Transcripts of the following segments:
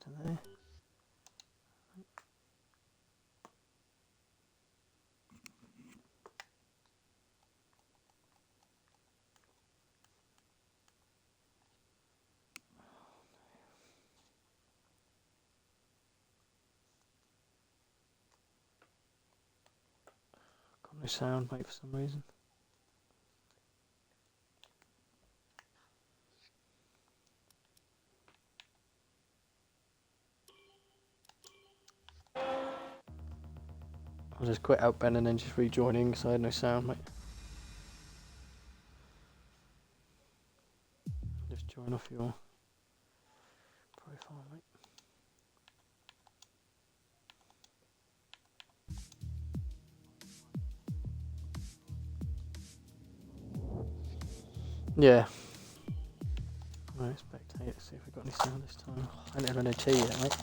into there. Got no sound, mate, for some reason. I'll just quit out Ben and then just rejoining because I had no sound, mate. Just join off your profile, mate. Yeah. Right, spectate, see if we've got any sound this time. I ain't having no tea yet, mate.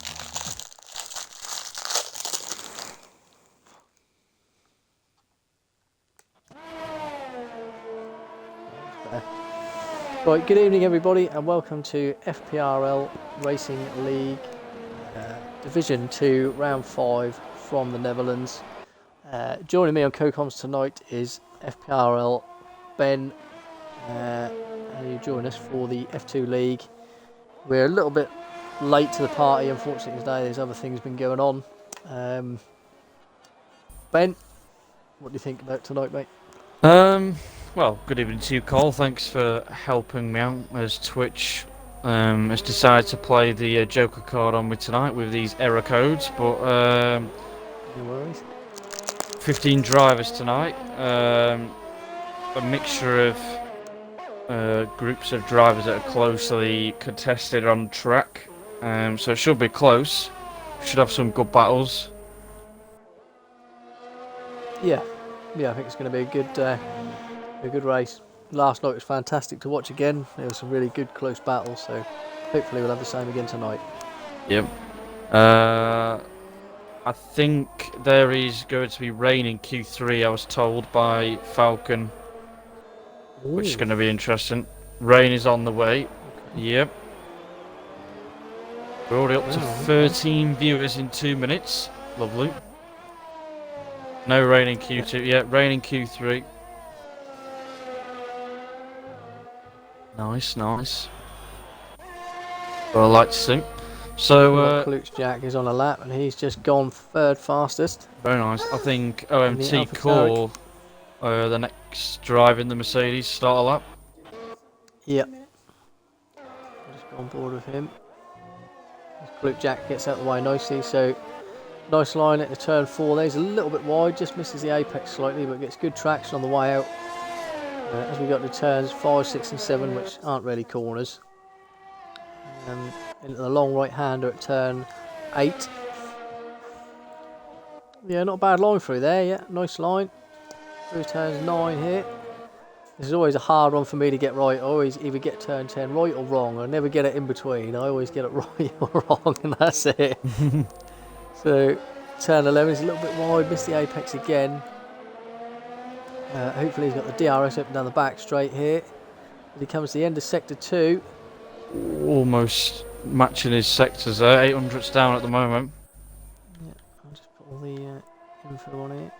Right, good evening everybody and welcome to FPRL Racing League Division 2 Round 5 from the Netherlands. Joining me on co-coms tonight is FPRL Ben, and you join us for the F2 League. We're a little bit late to the party, unfortunately today there's other things been going on. Ben, what do you think about tonight, mate? Well, good evening to you, Cole. Thanks for helping me out as Twitch has decided to play the Joker card on me tonight with these error codes. But No worries. 15 drivers tonight. A mixture of groups of drivers that are closely contested on track. So it should be close. Should have some good battles. Yeah, I think it's going to be a good race. Last night was fantastic to watch again. There were some really good close battles, so hopefully we'll have the same again tonight. Yep. I think there is going to be rain in Q3, I was told by Falcon. Ooh. Which is going to be interesting. Rain is on the way. Okay. Yep. We're already up to 13 viewers in 2 minutes. Lovely. No rain in Q2. Yeah, rain in Q3. Nice. Well, I like to see. So, Klutz Jack is on a lap and he's just gone third fastest. Very nice. I think OMT Core, the next drive in the Mercedes, start a lap. Yep. I'll just go on board with him. Klutz Jack gets out of the way nicely, so nice line at the turn 4 there. He's a little bit wide, just misses the apex slightly, but gets good traction on the way out. As we got to turns 5, 6 and 7, which aren't really corners. Into the long right hander at turn 8. Yeah, not a bad line through there, yeah, nice line. Through turns 9 here. This is always a hard one for me to get right. I always either get turn 10 right or wrong. I never get it in between. I always get it right or wrong, and that's it. So, turn 11 is a little bit wide, missed the apex again. Hopefully he's got the DRS up and down the back straight here. As he comes to the end of sector 2. Almost matching his sectors there, 800's down at the moment. Yeah, I'll just put all the info on here.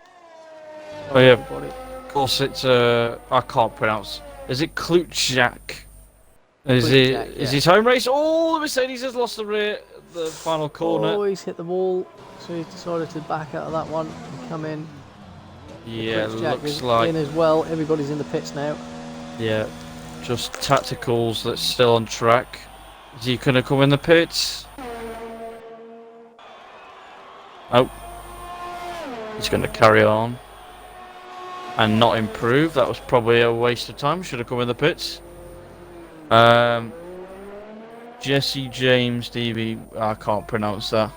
Oh yeah, of course it's, I can't pronounce. Is it Klutschak? Is his home race? Oh, the Mercedes has lost the final corner. Oh, he's hit the wall, so he's decided to back out of that one and come in. Yeah, looks like in as well. Everybody's in the pits now. Yeah, just tacticals that's still on track. Is he gonna come in the pits? Oh, he's gonna carry on and not improve. That was probably a waste of time. Should have come in the pits. Jesse James DB. I can't pronounce that.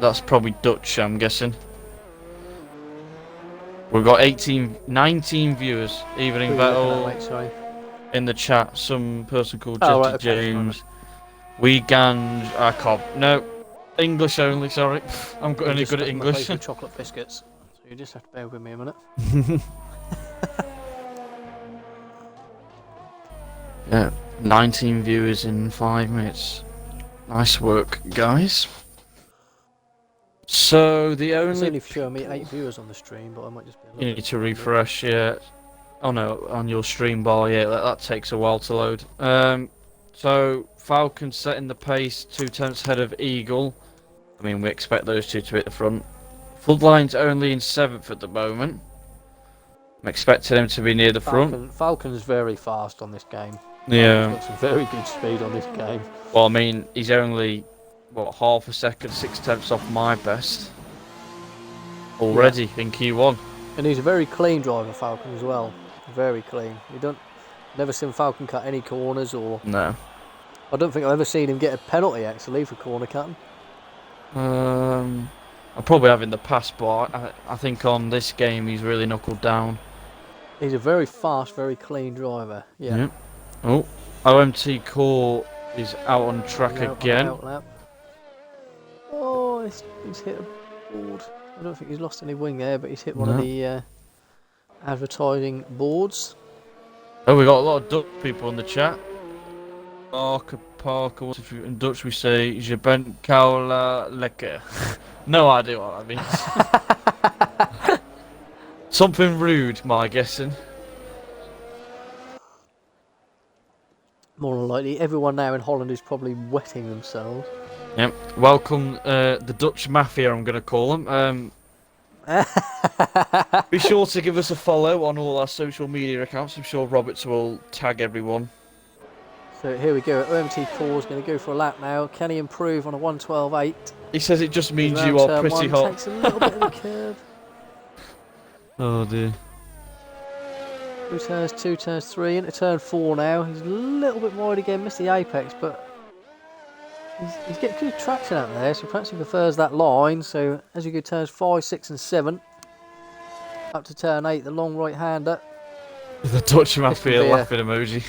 That's probably Dutch, I'm guessing. We've got 19 viewers. Evening battle in the chat. Some person called Jesse James. Weekend. I can't. No, English only. Sorry, I'm only good at English. Chocolate biscuits. So you just have to bear with me a minute. Yeah, 19 viewers in 5 minutes. Nice work, guys. So the It's only only showing me 8 viewers on the stream, but I might just be a little you need bit to behind it. refresh, yeah. Oh no, on your stream bar, yeah, that takes a while to load. So Falcon setting the pace 2/10 ahead of Eagle. I mean, we expect those two to hit the front. Floodline's only in 7th at the moment. I'm expecting him to be near the front. Falcon's very fast on this game. Yeah. Falcon's got some very good speed on this game. Well, I mean, he's only, what, half a second, 6/10 off my best. Already in Q1. And he's a very clean driver, Falcon, as well. Very clean. Never seen Falcon cut any corners, or No. I don't think I've ever seen him get a penalty actually for corner cutting. I probably have in the past, but I think on this game he's really knuckled down. He's a very fast, very clean driver. Yeah. Oh, OMT Core is out on track again. Oh, he's hit a board. I don't think he's lost any wing there, but he's hit one of the advertising boards. Oh, we got a lot of Dutch people in the chat. Parker, in Dutch we say, je ben koula lekker. No idea what that means. Something rude, my guessing. More than likely, everyone now in Holland is probably wetting themselves. Yep. Welcome, the Dutch Mafia, I'm going to call them. Be sure to give us a follow on all our social media accounts. I'm sure Roberts will tag everyone. So here we go. OMT Core is going to go for a lap now. Can he improve on a 1:12.8? He says it just means you are pretty hot. Takes a little bit of the curve. Oh dear. 2 turns, 2 turns, 3 into turn 4 now. He's a little bit wide again, missed the apex, but he's getting good traction out there, so perhaps he prefers that line. So as you go turns 5, 6 and 7, up to turn 8, the long right-hander. The Dutch Mafia laughing emoji.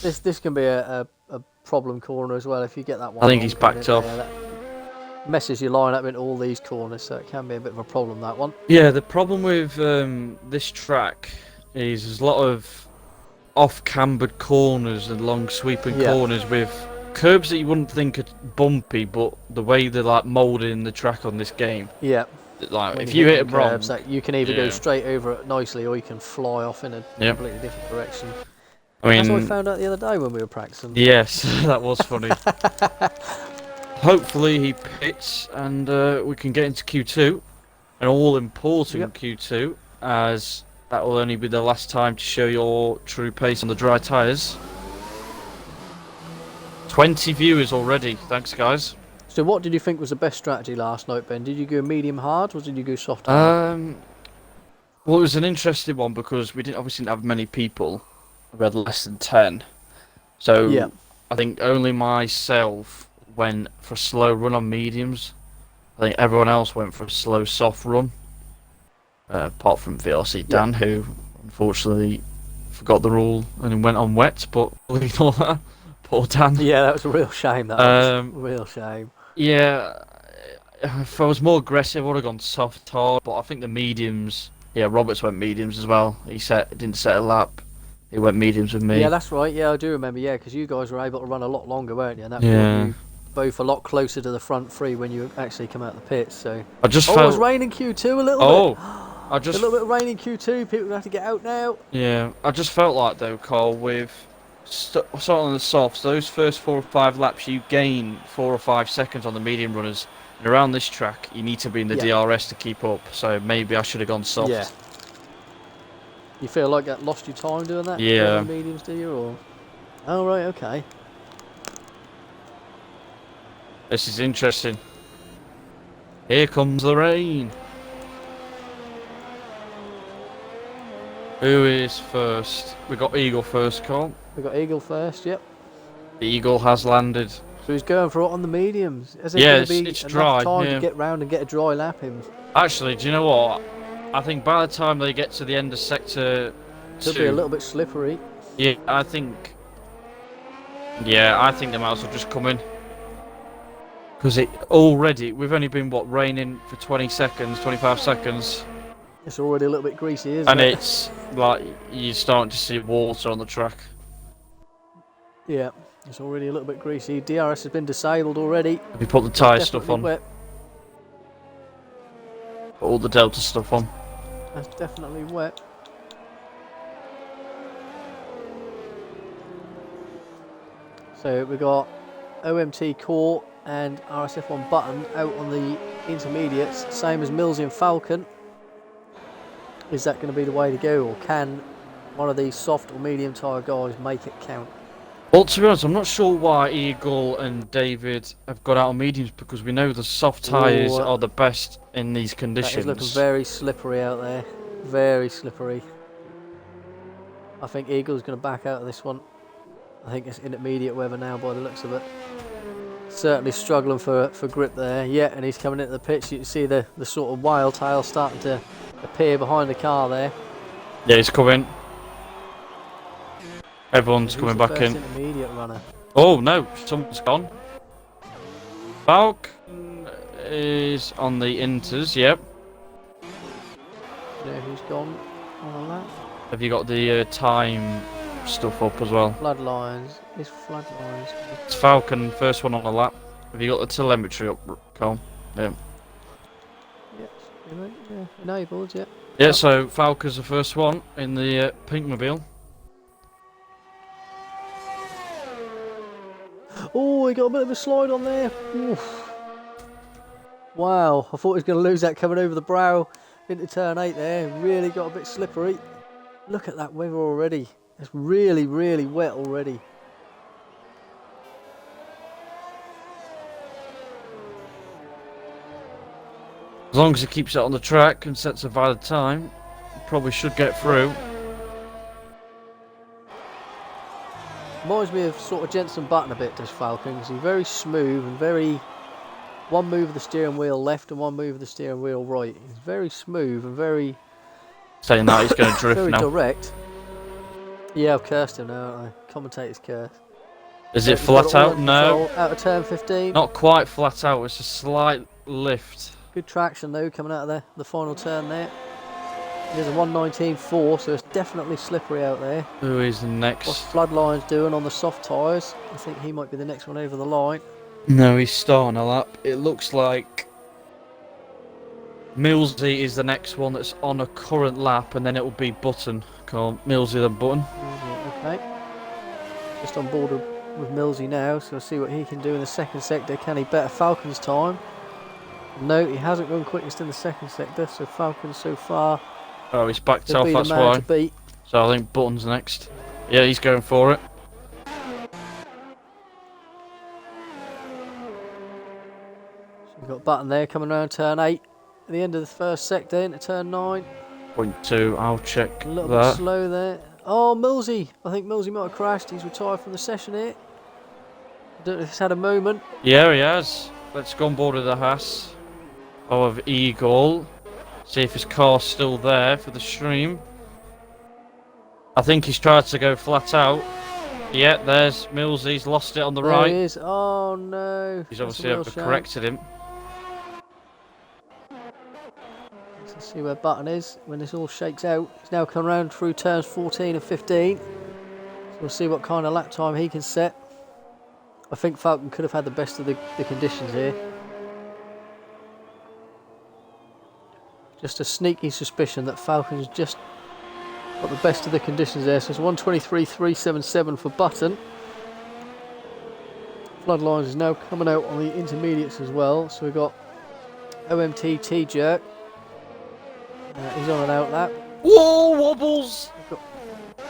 This can be a problem corner as well if you get that one. I think he's backed off. That messes your line up into all these corners, so it can be a bit of a problem, that one. Yeah, the problem with this track is there's a lot of off-cambered corners and long sweeping corners with curbs that you wouldn't think are bumpy, but the way they're like moulded in the track on this game. Yeah. Like when if you hit them wrong, wrong, you can either go straight over it nicely or you can fly off in a completely different direction. I mean, that's what we found out the other day when we were practicing. Yes, that was funny. Hopefully he pits and we can get into Q2, an all-important Q2, as that will only be the last time to show your true pace on the dry tyres. 20 viewers already, thanks guys. So what did you think was the best strategy last night, Ben? Did you go medium hard or did you go soft hard? Well, it was an interesting one because we obviously didn't have many people. We had less than 10. So I think only myself went for a slow run on mediums. I think everyone else went for a slow soft run. Apart from VRC Dan, who unfortunately forgot the rule and went on wet, but ignore that. Poor Dan. Yeah, that was a real shame, that was. Real shame. Yeah, if I was more aggressive, I would have gone soft hard, but I think the mediums, Roberts went mediums as well. He didn't set a lap. He went mediums with me. Yeah, that's right. Yeah, I do remember. Yeah, because you guys were able to run a lot longer, weren't you? And that brought you both a lot closer to the front three when you actually come out the pits. So I just felt it was raining Q2 a little bit. A little bit of rain in Q2. People have to get out now. Yeah, I just felt like though, Carl, with starting on the softs, those first 4 or 5 laps, you gain 4 or 5 seconds on the medium runners, and around this track, you need to be in the DRS to keep up. So maybe I should have gone soft. Yeah. You feel like that lost you time doing that? Yeah. Mediums, do you? Or oh right, okay. This is interesting. Here comes the rain. Who is first? We got Eagle first, Carl. We got Eagle first. Yep. The Eagle has landed. So he's going for it on the mediums. Is it going to be it's dry. Time to get round and get a dry lap in? Actually, do you know what? I think by the time they get to the end of sector 2, it'll be a little bit slippery. Yeah, I think they might as well just come in. Because we've only been, raining for 20 seconds, 25 seconds. It's already a little bit greasy, isn't it? And it's like you're starting to see water on the track. Yeah, it's already a little bit greasy. DRS has been disabled already. Have you put the tyre stuff on? Wet. Put all the Delta stuff on. That's definitely wet. So we've got OMT core and RSF1 button out on the intermediates, same as Mills in Falcon. Is that going to be the way to go, or can one of these soft or medium tyre guys make it count? Well, to be honest, I'm not sure why Eagle and David have got out on mediums, because we know the soft tyres are the best in these conditions. That is looking very slippery out there. Very slippery. I think Eagle's going to back out of this one. I think it's intermediate weather now by the looks of it. Certainly struggling for grip there. Yeah, and he's coming into the pitch. You can see the sort of wild tail starting to appear behind the car there. Yeah, he's coming. Everyone's coming back in. Intermediate runner. Oh no, someone's gone. Falcon is on the inters, yep. You know who's gone on that? Have you got the time stuff up as well? Floodlines. Is Floodlines? It's Falcon, first one on the lap. Have you got the telemetry up, Cole? Yeah. Yes, yeah, enabled, yeah. Yeah, so Falcon's the first one in the Pinkmobile. Oh, he got a bit of a slide on there. Oof. Wow, I thought he was going to lose that coming over the brow into turn 8 there. Really got a bit slippery. Look at that weather already. It's really, really wet already. As long as he keeps it on the track and sets a valid time, he probably should get through. Reminds me of sort of Jensen Button a bit, does Falcon, because he's very smooth and very... One move of the steering wheel left and one move of the steering wheel right. He's very smooth and very... Saying that, he's going to drift very now. direct. Yeah, I've cursed him now, haven't I? Commentator's curse. Is it flat out? No. Out of turn 15. Not quite flat out, it's a slight lift. Good traction though, coming out of the final turn there. There's a 119.4, so it's definitely slippery out there. Who is next? What's Floodlines doing on the soft tyres? I think he might be the next one over the line. No, he's starting a lap. It looks like Millsy is the next one that's on a current lap, and then it will be Button. Call Millsy then Button. Okay. Just on board with Millsy now, so we'll see what he can do in the second sector. Can he better Falcon's time? No, he hasn't gone quickest in the second sector, so Falcon so far... Oh, he's backed off, that's why. So I think Button's next. Yeah, he's going for it. So we've got Button there coming around turn 8. At the end of the first sector into turn 9. 0.2, I'll check A little bit slow there. Oh, Millsy. I think Millsy might have crashed. He's retired from the session here. I don't know if he's had a moment. Yeah, he has. Let's go on board with the Haas of Eagle. See if his car's still there for the stream. I think he's tried to go flat out. Yeah, there's Millsy. He's lost it on the right. There he is. Oh no. He's obviously corrected him. Let's see where Button is when this all shakes out. He's now come round through turns 14 and 15. So we'll see what kind of lap time he can set. I think Falcon could have had the best of the conditions here. Just a sneaky suspicion that Falcon's just got the best of the conditions there. So it's 123.377 for Button. Floodlines is now coming out on the intermediates as well. So we've got OMT T-Jerk. He's on an out lap. Whoa, wobbles!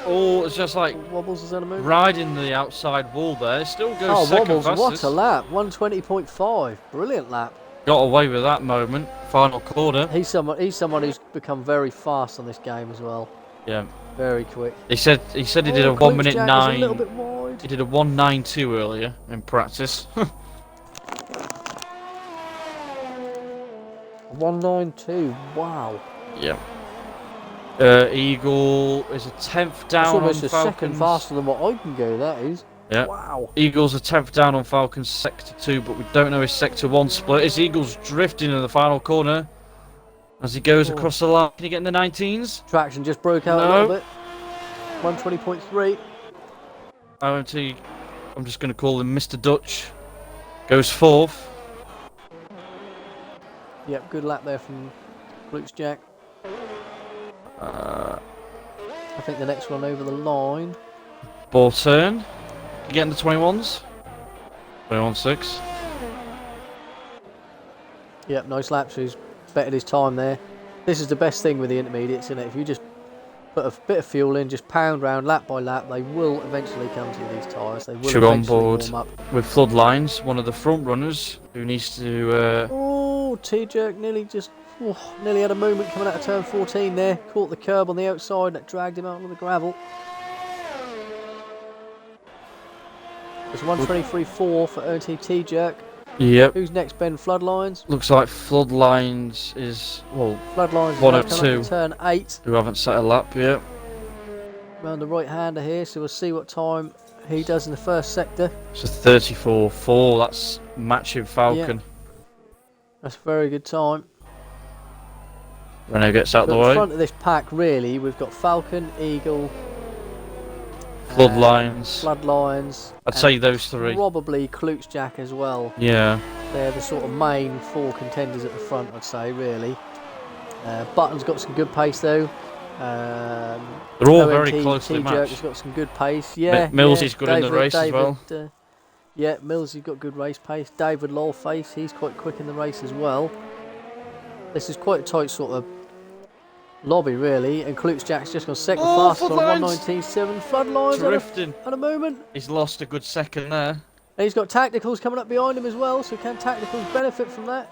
Oh, it's just like wobbles is that a move? Riding the outside wall there. Still goes second wobbles, fastest. What a lap. 120.5. Brilliant lap. Got away with that moment. Final corner. He's someone who's become very fast on this game as well. Yeah. Very quick. He said he did a 1 minute 9. A little bit wide. He did a 1:92 earlier in practice. 192. Wow. Yeah. Eagle is a 10th down on Falcons. It's almost a second faster than what I can go, that is. Yeah. Wow. Eagle's a 10th down on Falcons sector 2, but we don't know his sector 1 split. Is Eagle's drifting in the final corner as he goes across the line? Can he get in the 19s? Traction just broke out a little bit. 120.3. OMT I'm just going to call him Mr. Dutch. Goes fourth. Yep, good lap there from Luke's Jack. I think the next one over the line. Ball turn. You getting the 21s? 21.6. Yep, nice lap. So he's bettered his time there. This is the best thing with the intermediates, isn't it? If you just put a bit of fuel in, just pound round lap by lap, they will eventually come to you, these tyres. They will Should on eventually board warm up. with Floodlines, one of the front runners who needs to. Oh, T-Jerk nearly nearly had a moment coming out of turn 14 there. Caught the curb on the outside that dragged him out onto the gravel. It's 123.4 for OT T-Jerk. Yep. Who's next, Ben? Floodlines? Looks like Floodlines is, well, Floodlines one is of coming two up to turn 8. who haven't set a lap yet. Round the right-hander here, so we'll see what time he does in the first sector. It's a 34.4. That's matching Falcon. Yeah. That's a very good time. Renault gets out But the in way. front of this pack, really, we've got Falcon, Eagle, Floodlines. Floodlines. I'd say those three. Probably Klutz Jack as well. Yeah. They're the sort of main 4 contenders at the front, I'd say, really. Button's got some good pace, though. They're all very closely T-Jerk matched. has got some good pace. Yeah, Millsy's good in the race as well. Yeah, Millsy's got good race pace. David Lawface, he's quite quick in the race as well. This is quite a tight sort of lobby, really. And Klutz Jack's just gone second fastest on 119.7. Floodlines drifting at a moment. He's lost a good second there. And he's got Tacticals coming up behind him as well, so can Tacticals benefit from that?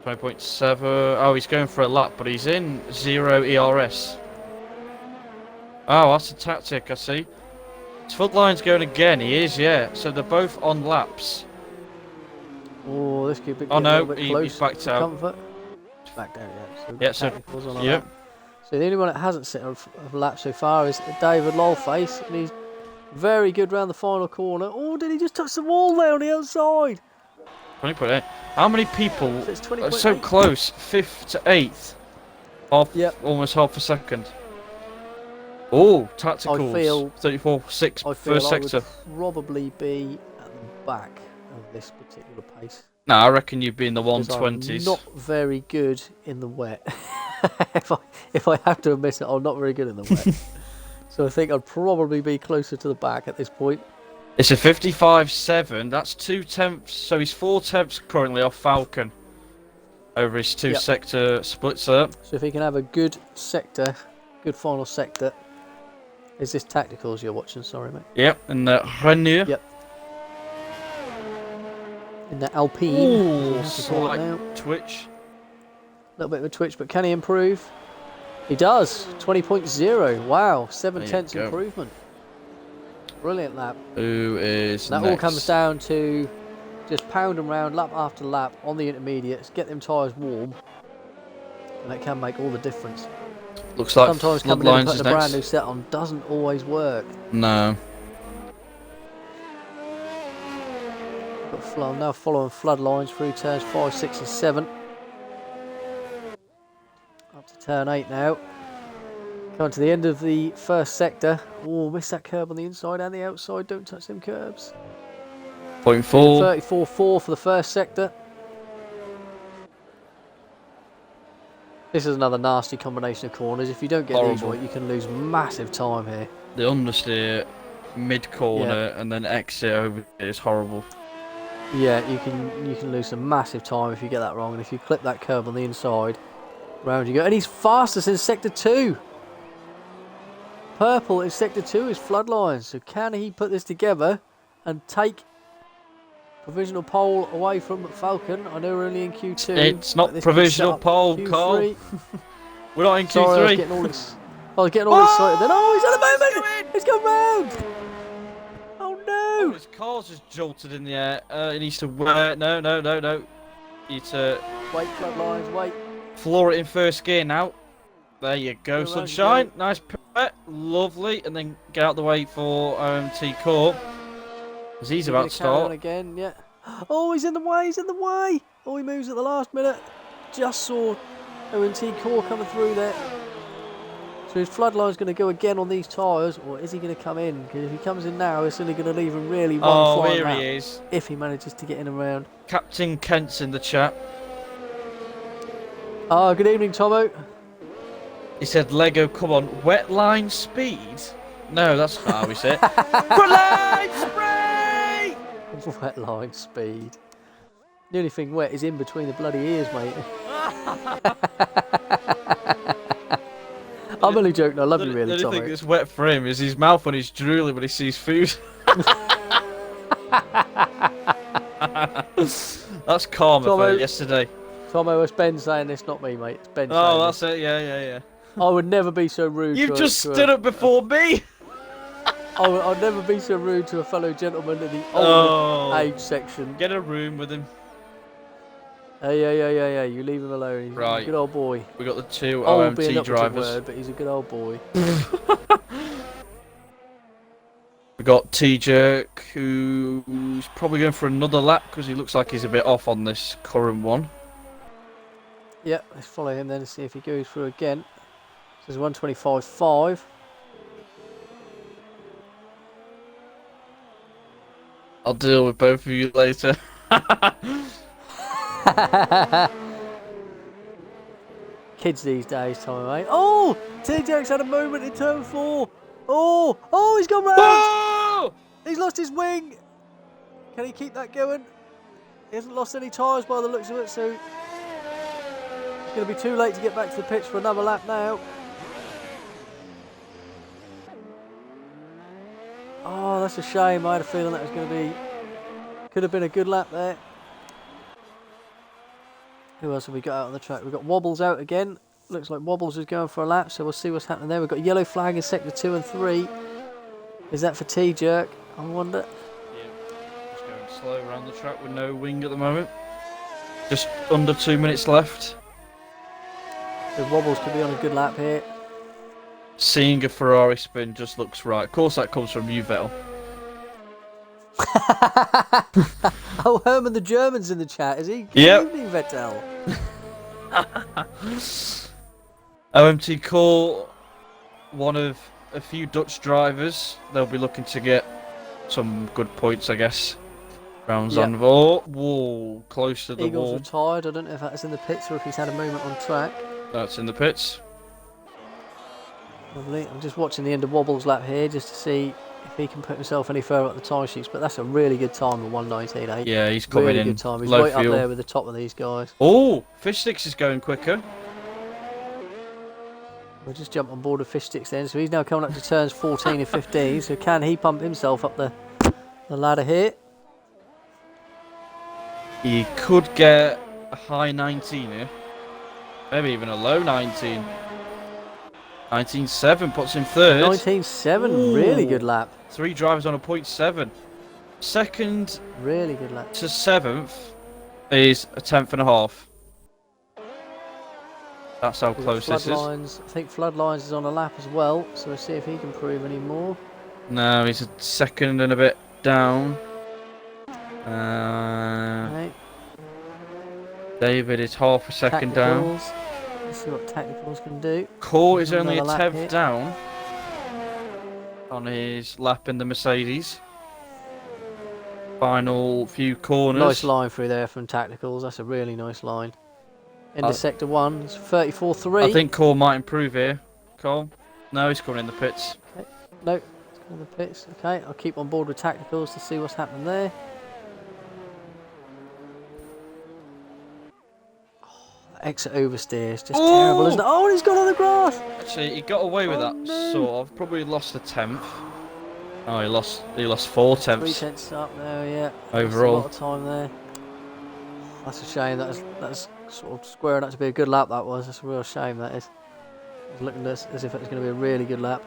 20.7. Oh, he's going for a lap, but he's in 0 ERS. Oh, that's a tactic, I see. His Floodline's going again. He is, yeah. So they're both on laps. Oh, this could be Oh a no, little bit close. he's backed out. Comfort. It's backed out, yeah. So Yeah, so Tacticals on a yep. lap. So the only one that hasn't set a lap so far is David Lawface, and he's very good round the final corner. Oh, did he just touch the wall there on the outside? 20.8. How many people So it's are so 20.8. close? 5th to 8th. Almost half a second. Oh, tacticals. I feel 34.6 I feel first I sector. would probably be at the back of this particular pace. No, I reckon you'd be in the 'Cause I'm 120s. not very good in the wet. if I have to admit it, I'm not very good in the wet. So I think I'd probably be closer to the back at this point. It's a 55.7. That's 2/10. So he's 4/10 currently off Falcon over his 2 sector splits there. So if he can have a good sector, good final sector. Is this Tacticals you're watching? Sorry, mate. Yep, and Renault. Yep. In the Alpine. Ooh, Slight slight twitch. A little bit of a twitch, but can he improve? He does. 20.0. Wow, 7/10 improvement. Brilliant lap. Who is That next? all comes down to just pound them round lap after lap on the intermediates, get them tyres warm, and that can make all the difference. Looks like Sometimes coming in and Floodlines is putting a brand next. new set on doesn't always work. No. But now following Floodlines through turns 5, 6 and 7. Up to turn 8 now. Coming to the end of the first sector. Oh, missed that curb on the inside and the outside. Don't touch them curbs. 0.4. 34.4 for the first sector. This is another nasty combination of corners. If you don't get these right, you can lose massive time here. The understeer, mid corner, and then exit over is horrible. Yeah, you can lose some massive time if you get that wrong, and if you clip that curb on the inside, round you go. And he's fastest in sector 2. Purple in sector 2 is Floodlines. So can he put this together and take provisional pole away from Falcon? I know we're only in Q2. It's not provisional pole, Carl. We're not in Q3. Sorry, I was getting all excited then. Oh, he's at the moment! He's gone round! Oh no! Oh, his car's just jolted in the air. He needs to wear. No. You need to Wait, Floodlines, wait. floor it in first gear now. There you go, Go sunshine. around, Nice pet. Lovely. And then get out the way for T Core. Because he's about to start. Again, yeah. Oh, he's in the way, Oh, he moves at the last minute. Just saw ONT Core coming through there. So his floodline's going to go again on these tyres, or is he going to come in? Because if he comes in now, it's only going to leave him really one flying here lap, he is. if he manages to get in around. Captain Kent's in the chat. Ah, good evening, Tomo. He said, Lego, come on, wet line speed? No, that's not how we say it. Wet line spray! Wet line speed. The only thing wet is in between the bloody ears, mate. I'm only joking, I love you really, The only Tomo. thing that's wet for him is his mouth when he's drooling when he sees food. That's karma Tomo, for yesterday. Tomo, it's Ben saying this, not me, mate. It's Ben saying Oh, that's this. it, yeah. I would never be so rude You've just stood up before me! I'd never be so rude to a fellow gentleman in the older age section. Get a room with him. Yeah. You leave him alone. He's a good old boy. We got the two Old being OMT not a good drivers. word, but he's a good old boy. We got T-Jerk, who's probably going for another lap because he looks like he's a bit off on this current one. Yeah, let's follow him then and see if he goes through again. Says 125.5. I'll deal with both of you later. Kids these days, Tommy, mate. Oh! T-Jerk's had a moment in turn 4. Oh, he's gone round! Oh! He's lost his wing! Can he keep that going? He hasn't lost any tyres by the looks of it, so it's going to be too late to get back to the pitch for another lap now. Oh, that's a shame. I had a feeling that was going to be... Could have been a good lap there. Who else have we got out on the track? We've got Wobbles out again. Looks like Wobbles is going for a lap, so we'll see what's happening there. We've got yellow flag in sector 2 and 3. Is that for T-Jerk? I wonder. Yeah, just going slow around the track with no wing at the moment. Just under 2 minutes left. So Wobbles could be on a good lap here. Seeing a Ferrari spin just looks right. Of course that comes from you, Vettel. Oh, Herman the German's in the chat, is he? Yep. Good evening, Vettel. OMT call one of a few Dutch drivers. They'll be looking to get some good points, I guess. Rounds on. Oh, whoa, close to the Eagles wall. retired. I don't know if that's in the pits or if he's had a moment on track. That's in the pits. Lovely. I'm just watching the end of Wobble's lap here just to see if he can put himself any further up the time sheets. But that's a really good time of 1:19.8. Yeah, he's coming really in. Good time. He's low right fuel. up there with the top of these guys. Oh, Fish Sticks is going quicker. We'll just jump on board with Fish Sticks then. So he's now coming up to turns 14 and 15. So can he pump himself up the ladder here? He could get a high 19 here. Maybe even a low 19. 19.7 puts him third. 19.7, really good lap. 3 drivers on a 0.7. Second Really good lap. to 7th is a 10th and a half. That's how close this is. Floodlines. I think Floodlines is on a lap as well, so we'll see if he can prove any more. No, he's a second and a bit down. Right. David is half a second down. Tacticals. Let's see what Tacticals can do. Court is only a Another lap 10th here. down on his lap in the Mercedes. Final few corners. Nice line through there from Tacticals. That's a really nice line. Into sector 1. It's 34.3. I think Cole might improve here. Cole? No, he's coming in the pits. Okay. No, it's going to the pits. Okay, I'll keep on board with Tacticals to see what's happening there. Exit oversteer is just terrible, isn't it? Oh, and he's gone on the grass. Actually, he got away with that, no. sort of. Probably lost a 10th. Oh, he lost 4 tenths 3/10 up there, yeah. overall. That's a lot of time there. That's a shame. That's sort of squaring up to be a good lap. That was. That's a real shame. That is. It was looking as if it was going to be a really good lap.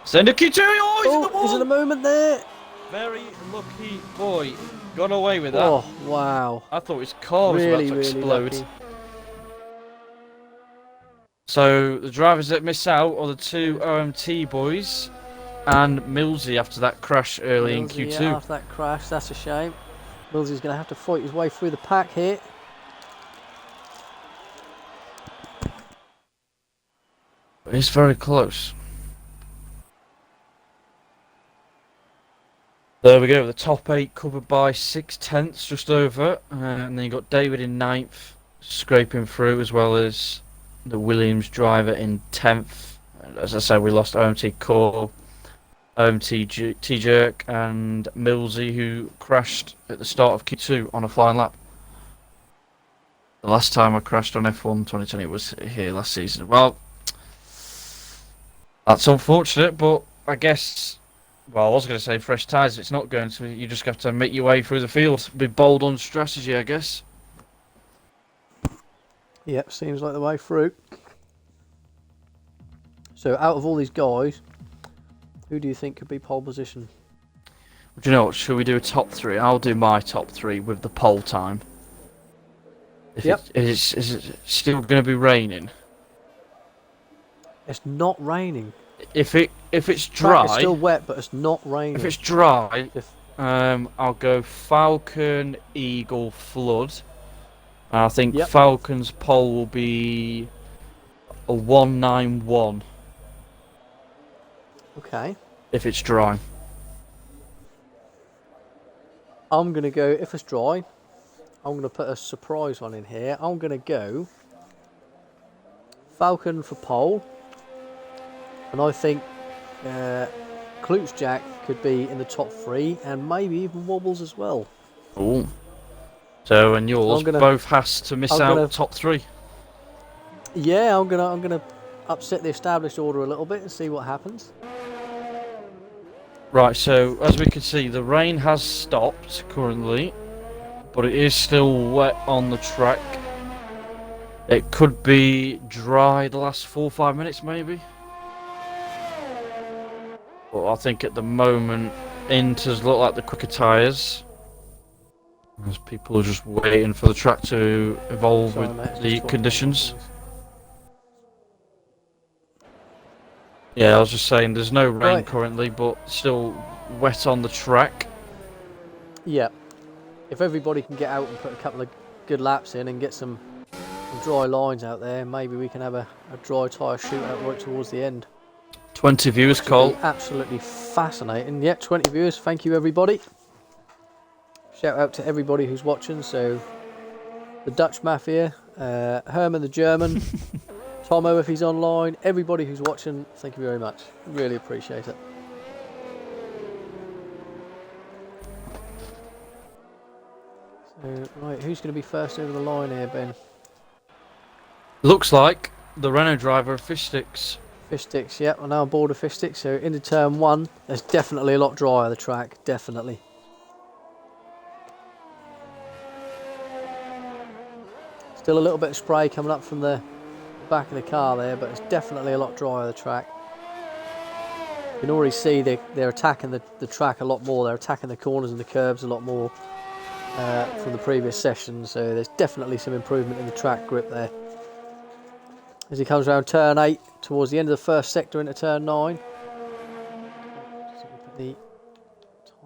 Send a key to oh, he's in the wall. He's in a moment there. Very lucky boy. Got away with that. Oh, wow. I thought his car was Really, about to really explode. lucky. So the drivers that miss out are the 2 OMT boys and Millsy after that crash early in Millsy, Q2. yeah, after that crash, that's a shame. Millsy's going to have to fight his way through the pack here. It's very close. There we go, the top 8 covered by 6/10, just over. And then you got David in 9th, scraping through, as well as the Williams driver in 10th. As I said, we lost OMT Core, OMT T-Jerk, and Millsy, who crashed at the start of Q2 on a flying lap. The last time I crashed on F1 2020 was here last season. Well, that's unfortunate, but I guess... Well, I was going to say fresh tyres. It's not going to. You just have to make your way through the field. Be bold on strategy, I guess. Yep, seems like the way through. So, out of all these guys, who do you think could be pole position? Do you know what? Should we do a top 3? I'll do my top 3 with the pole time. Yep. Is it still going to be raining? It's not raining. If it's dry, It's still wet, but it's not raining. if it's dry, I'll go Falcon, Eagle, Flood. I think Falcon's pole will be a 191. Okay. If it's dry. I'm going to go, if it's dry, I'm going to put a surprise one in here. I'm going to go Falcon for pole. And I think Jack could be in the top 3 and maybe even Wobbles as well. Oh. So, and yours both has to miss out top 3. Yeah, I'm gonna upset the established order a little bit and see what happens. Right, so as we can see, the rain has stopped currently, but it is still wet on the track. It could be dry the last 4 or 5 minutes, maybe. But I think at the moment, Inters look like the quicker tyres. As people are just waiting for the track to evolve with the conditions. Yeah, I was just saying, there's no rain currently, but still wet on the track. Yeah. If everybody can get out and put a couple of good laps in and get some dry lines out there, maybe we can have a dry tyre shootout right towards the end. 20 viewers, Cole. Absolutely fascinating. Yeah, 20 viewers. Thank you, everybody. Shout out to everybody who's watching. So, the Dutch Mafia, Herman the German, Tomo if he's online, everybody who's watching, thank you very much. Really appreciate it. So, right, who's going to be first over the line here, Ben? Looks like the Renault driver, Fish Sticks. Fish Sticks, yeah, I'm now on board of Fish Sticks. So, into turn 1, there's definitely a lot drier the track, definitely. Still a little bit of spray coming up from the back of the car there, but it's definitely a lot drier the track. You can already see they're attacking the track a lot more. They're attacking the corners and the curbs a lot more from the previous session. So there's definitely some improvement in the track grip there. As he comes around turn 8 towards the end of the first sector into turn 9. So we put the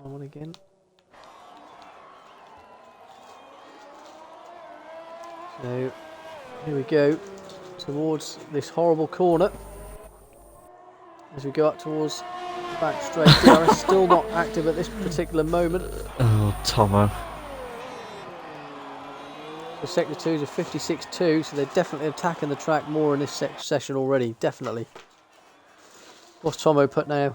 time on again. So here we go towards this horrible corner as we go up towards the back straight. DRS still not active at this particular moment. Oh, Tomo. So sector 2 is a 56.2, so they're definitely attacking the track more in this session already, definitely. What's Tomo put now?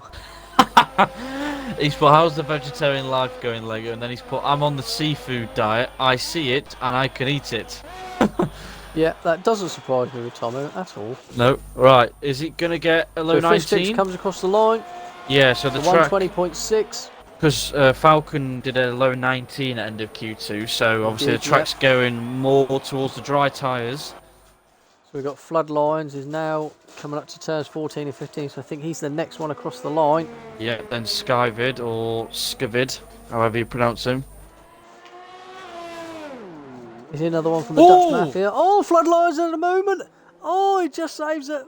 He's put, how's the vegetarian life going, Lego? And then he's put, I'm on the seafood diet, I see it, and I can eat it. Yeah, that doesn't surprise me with Tomo at all. No, right, is it going to get a low 19? So comes across the line. Yeah, so the track... 120.6. Because Falcon did a low 19 at end of Q2, so obviously the track's going more towards the dry tyres. So we've got Flood Lines is now coming up to turns 14 and 15, so I think he's the next one across the line. Yeah, then Skyvid or Skavid, however you pronounce him. Is he another one from the Dutch Mafia? Oh, Flood Lines at the moment! Oh, he just saves it.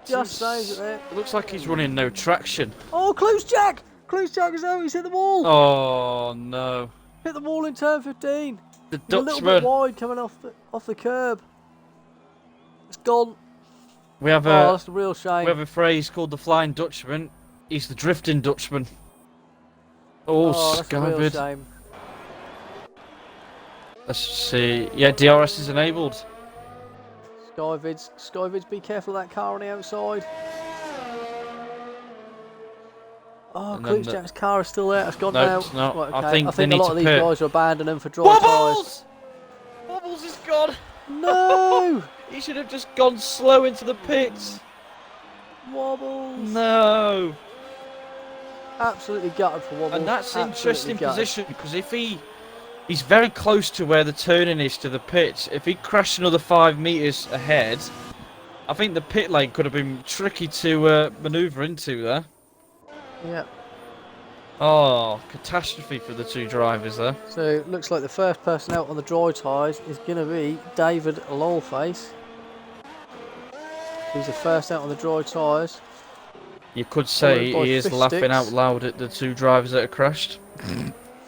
Just saves it there. It looks like he's running no traction. Oh, Close Jack! Close Jack is out, he's hit the wall! Oh, no. Hit the wall in turn 15. The Dutchman. A little bit wide coming off the curb. It's gone. We have Oh, that's a real we shame. have a phrase called the Flying Dutchman. He's the drifting Dutchman. Oh, that's a real Skybird. shame. Let's see. Yeah, DRS is enabled. Skyvids, be careful of that car on the outside. Oh, And then Quickstep's car is still there. It's gone No, now. it's not. Right, I okay. think they a need lot to of these pit. guys are abandoning for dry tyres. Wobbles! Wobbles is gone. No! He should have just gone slow into the pits. Wobbles! No. Absolutely gutted for Wobbles. And that's Absolutely interesting gutted. position because if he's very close to where the turning is to the pits. If he crashed another 5 meters ahead, I think the pit lane could have been tricky to manoeuvre into there. Yeah. Oh, catastrophe for the two drivers there. So it looks like the first person out on the dry tyres is going to be David Lolface. He's the first out on the dry tyres. You could say Followed by he is Fish laughing Sticks. out loud at the two drivers that have crashed.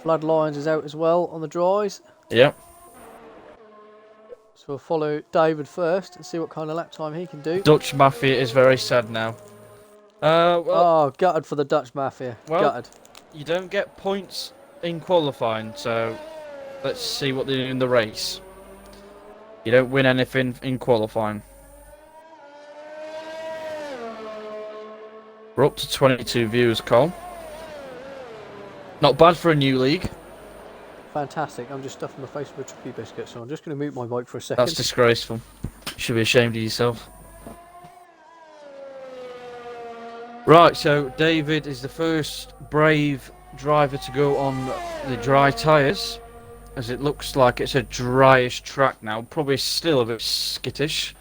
Flood Lyons is out as well on the dries. Yep. So we'll follow David first and see what kind of lap time he can do. Dutch Mafia is very sad now. Well, Oh, gutted for the Dutch Mafia. Well- Gutted. you don't get points in qualifying, so let's see what they do in the race. You don't win anything in qualifying. We're up to 22 viewers, Cole. Not bad for a new league. Fantastic. I'm just stuffing my face with a tricky biscuit, so I'm just going to mute my mic for a second. That's disgraceful. You should be ashamed of yourself. Right, so David is the first brave driver to go on the dry tyres, as it looks like it's a dryish track now, probably still a bit skittish.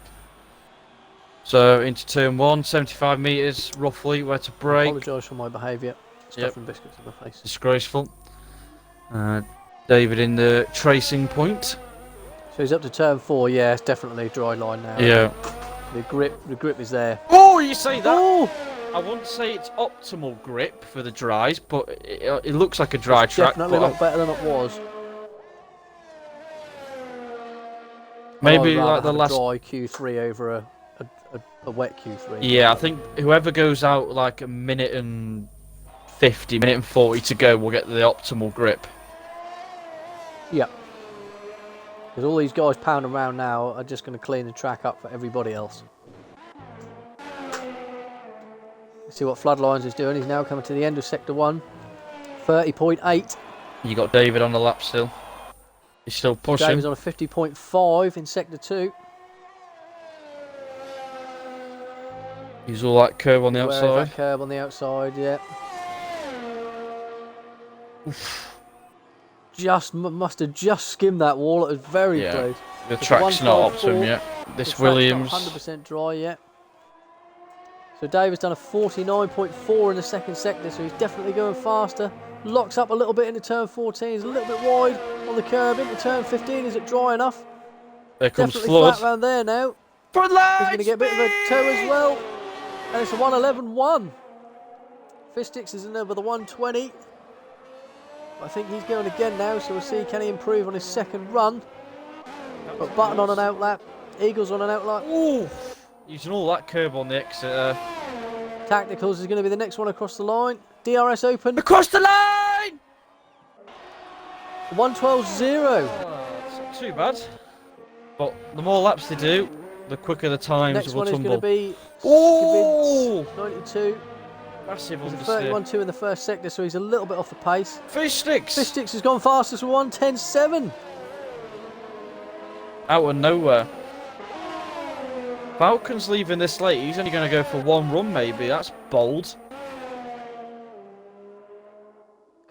So into turn 1, 75 metres roughly, where to I brake. apologise for my behaviour. Stuffing biscuits in my face. Disgraceful. David in the tracing point. So he's up to turn 4. Yeah, it's definitely a dry line now. Yeah. The grip is there. Oh, you say that? Oh! I wouldn't say it's optimal grip for the dries, but it looks like a dry track. Definitely a But lot better than it was. maybe I'd rather like the have last. a dry Q3 over a wet Q3. Yeah, I think whoever goes out like a minute and 50, minute and 40 to go will get the optimal grip. Yeah. Because all these guys pounding around now are just going to clean the track up for everybody else. See what Floodlines is doing. He's now coming to the end of Sector 1. 30.8. You got David on the lap still. He's still pushing. David's on a 50.5 in Sector 2. He's all that curve on the Where is outside. that curb on the outside, yeah. Must have just skimmed that wall. It was very Yeah. close. The It's track's not 112.4. optimum yet. The This track's Williams. not 100% dry yet. So David's done a 49.4 in the second sector, so he's definitely going faster. Locks up a little bit into turn 14. He's a little bit wide on the curb into turn 15. Is it dry enough? There comes Definitely Flood. flat round there now. Front He's line going to get a bit of a toe as well. And it's a 111.1. Fistix is in there with a 120. I think he's going again now, so we'll see can he improve on his second run. But Button on an outlap. Eagles on an outlap. Ooh, using all that curb on the exit. Tacticals is going to be the next one across the line. DRS open. Across the line! 112.0. It's not too bad. But the more laps they do, the quicker the times Next will one is tumble. going to be Ooh! Skivids, 92. Massive He's a understeer. 31.2 in the first sector, so he's a little bit off the pace. Fish sticks! Fistix has gone fastest with 110.7. Out of nowhere. Falcon's leaving this late. He's only going to go for one run, maybe. That's bold.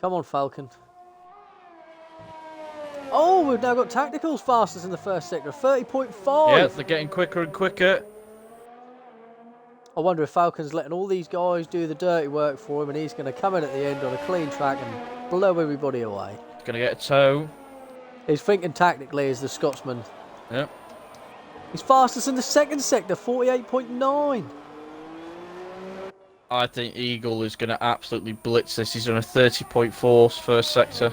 Come on, Falcon. Oh, we've now got Tacticals fastest in the first sector, 30.5. Yeah, they're getting quicker and quicker. I wonder if Falcon's letting all these guys do the dirty work for him and he's going to come in at the end on a clean track and blow everybody away. He's going to get a toe. He's thinking tactically as the Scotsman. Yep. He's fastest in the second sector, 48.9. I think Eagle is going to absolutely blitz this. He's on a 30.4 first sector.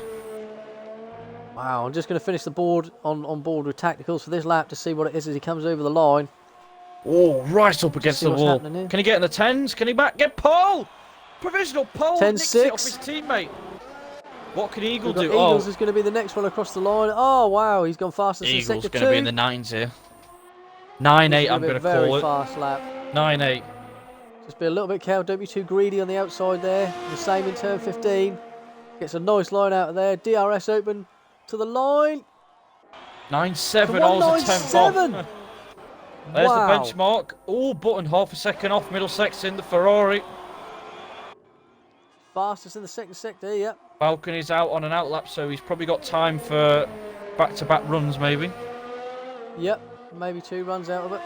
Wow, I'm just going to finish the board on board with Tacticals for this lap to see what it is as he comes over the line. Oh, right up against see the what's wall. happening here. Can he get in the 10s? Can he get pole? Provisional pole. 10-6. Nicks it off his teammate. What can Eagle do? Eagles is going to be the next one across the line. Oh, wow. He's gone fastest in Eagle's sector 2. going to be in the 9s here. 9-8, I'm going to call very it. fast lap. 9-8. Just be a little bit careful. Don't be too greedy on the outside there. The same in turn 15. Gets a nice line out of there. DRS open to the line. 9-7, all's a 10th off. There's Wow. the benchmark. Oh, button half a second off Middlesex in the Ferrari. Fastest in the second sector, yep. Falcon is out on an outlap, so he's probably got time for back-to-back runs, maybe. Yep, maybe 2 runs out of it.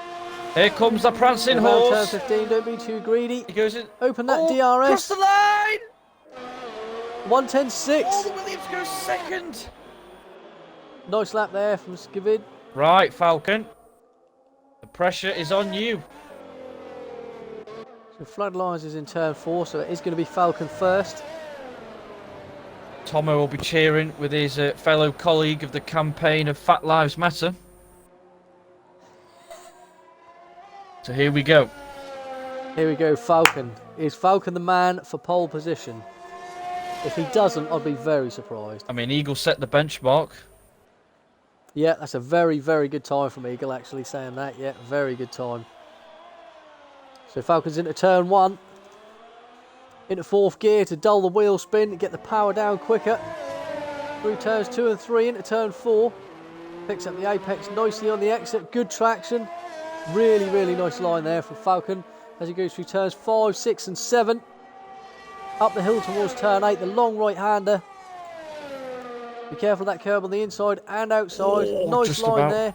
Here comes the prancing Around horse. turn 15, don't be too greedy. He goes in. Open that DRS. Cross the line. 1:10.6. Oh, the Williams goes second. Nice lap there from Skivid. Right, Falcon. The pressure is on you. So Floodlines is in turn 4, so it is going to be Falcon first. Tomo will be cheering with his fellow colleague of the campaign of Fat Lives Matter. So here we go. Here we go, Falcon. Is Falcon the man for pole position? If he doesn't, I'd be very surprised. I mean, Eagle set the benchmark. Yeah, that's a very, very good time from Eagle, actually, saying that. Yeah, very good time. So Falcon's into turn 1. Into 4th gear to dull the wheel spin, get the power down quicker. Through turns 2 and 3 into turn 4. Picks up the apex nicely on the exit. Good traction. Really, really nice line there from Falcon as he goes through turns 5, 6 and 7. Up the hill towards turn 8, the long right-hander. Be careful of that curb on the inside and outside. Oh, nice line about. there.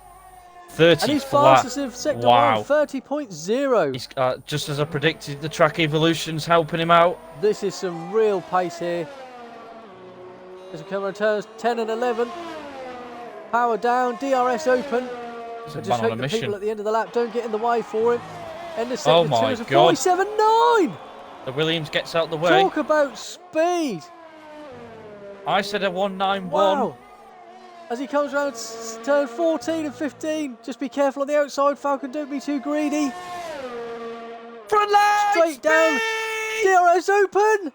30 And he's flat. fastest in sector Wow. 1, 30.0. He's, just as I predicted, the track evolution's helping him out. This is some real pace here. As we come on turns 10 and 11. Power down, DRS open. He's I a just man on hope a the mission. people at the end of the lap don't get in the way for him. End of Oh sector 2 my is a God. 47.9. The Williams gets out the way. Talk about speed. I said a 191. Wow. As he comes around turn 14 and 15, just be careful on the outside, Falcon, don't be too greedy. Front line! Straight down, speed! DRS open!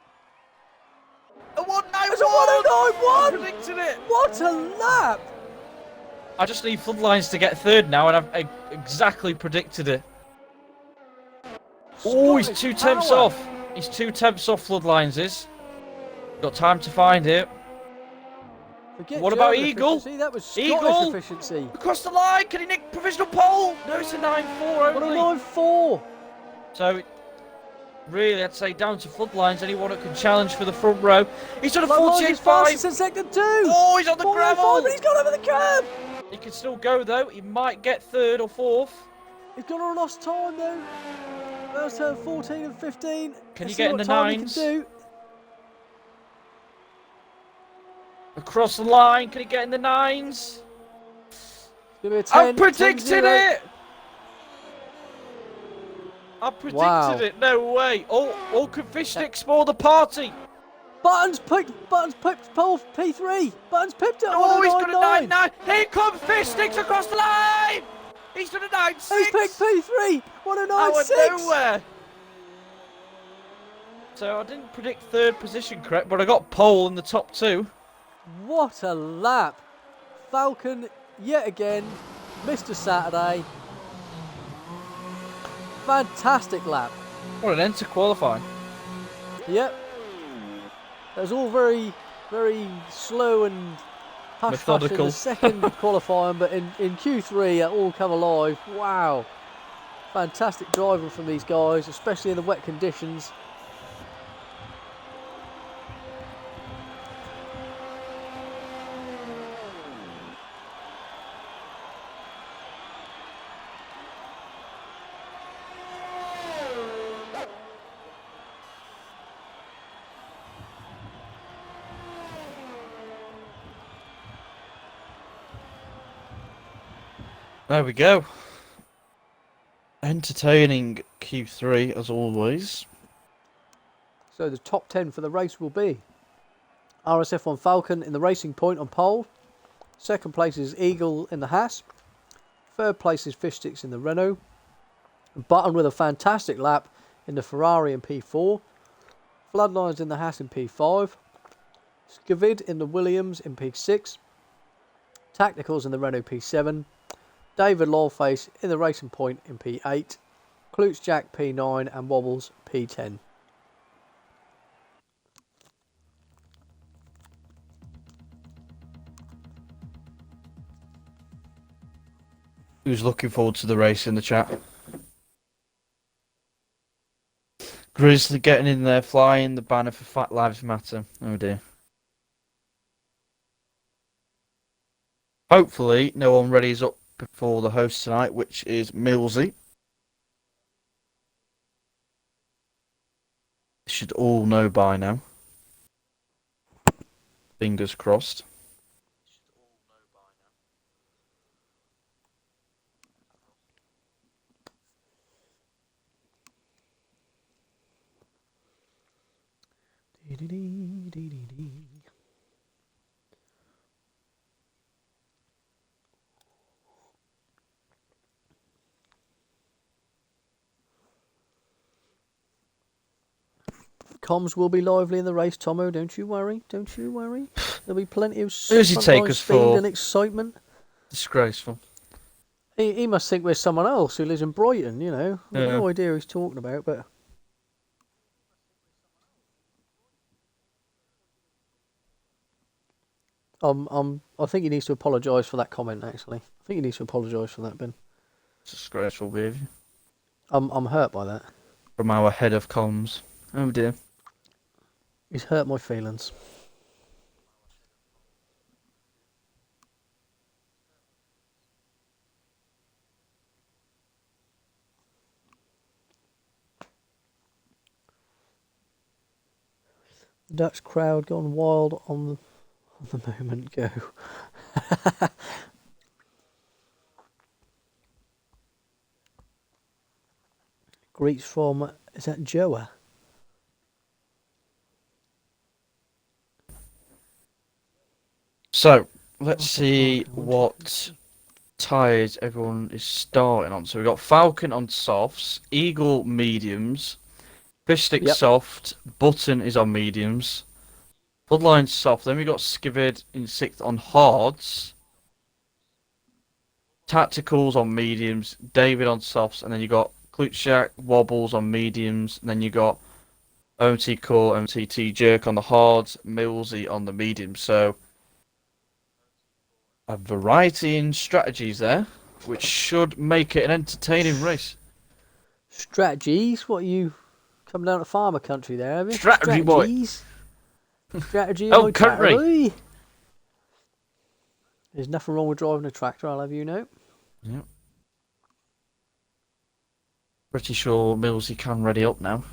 A 191! It's a 109.1! I predicted it! What a lap! I just need Floodlines to get third now, and I've exactly predicted it. Oh, he's 2 temps power. off. He's 2 temps off, Floodlines is. Got time to find it. Forget What about German Eagle? efficiency, that was Scottish Eagle? efficiency. Across the line, can he nick provisional pole? No, it's a 9-4 only. 109.4. So, really, I'd say down to Floodlines, anyone that can challenge for the front row. He's done a Floodlines is 48.5. fastest in sector 2. Oh, he's on the 405, gravel. but he's gone over the curb. He can still go, though. He might get 3rd or 4th. He's got a lost time though. First turn 14 and 15. Can Let's you see get in what the time he 9s? can do. Across the line, can he get in the 9s? It's gonna be a 10, I predicted 10-0. it! I predicted Wow. it, no way. All can fish sticks spoil the party. Buttons picked pole P3. Buttons pipped it. Oh, he's got a 109.9. 9-9. Here comes fish sticks across the line. He's done a 9-6. He's picked P3. Out 109.6. of nowhere. So I didn't predict 3rd position correct, but I got pole in the top 2. What a lap. Falcon yet again. Mr. Saturday. Fantastic lap. What an end to qualifying. Yep. That was all very, very slow and hush-hush in Methodical. the second qualifying, but in Q3 it all come alive. Wow. Fantastic driving from these guys, especially in the wet conditions. There we go. Entertaining Q3 as always. So the top 10 for the race will be RSF1 Falcon in the Racing Point on pole. Second place is Eagle in the Haas. Third place is Fish Sticks in the Renault. Button with a fantastic lap in the Ferrari in P4. Floodlines in the Haas in P5. Skavid in the Williams in P6. Tacticals in the Renault P7. David Lawface in the Racing Point in P8. Klutz Jack P9 and Wobbles P10. Who's looking forward to the race in the chat? Grizzly getting in there, flying the banner for Fat Lives Matter. Oh dear. Hopefully, no one readies up before the host tonight, which is Millsy. Should all know by now. Fingers crossed. Comms will be lively in the race, Tomo. Don't you worry. Don't you worry. There'll be plenty of Who's he take us speed for? and excitement. Disgraceful. He must think we're someone else who lives in Brighton, you know. I've Yeah. no idea who he's talking about, but... I think he needs to apologise for that comment, actually. I think he needs to apologise for that, Ben. Disgraceful behaviour. I'm hurt by that. From our head of comms. Oh dear. He's hurt my feelings. The Dutch crowd gone wild on the moment go. Greets from, is that Joa? So, let's see what tyres everyone is starting on. So we've got Falcon on softs, Eagle mediums, Fishstick Yep. soft, Button is on mediums, Bloodline soft, then we've got Skivid in 6th on hards, Tacticals on mediums, David on softs, and then you got Klutschak, Wobbles on mediums, and then you got OMT Core, OMT Jerk on the hards, Millsy on the mediums. So a variety in strategies there, which should make it an entertaining race. Strategies? What, you come down to farmer country there, have you? Strategy, boy. Strategies? Strategy Oh, my country. tractor. There's nothing wrong with driving a tractor, I'll have you know. Yep. Pretty sure Millsy can ready up now.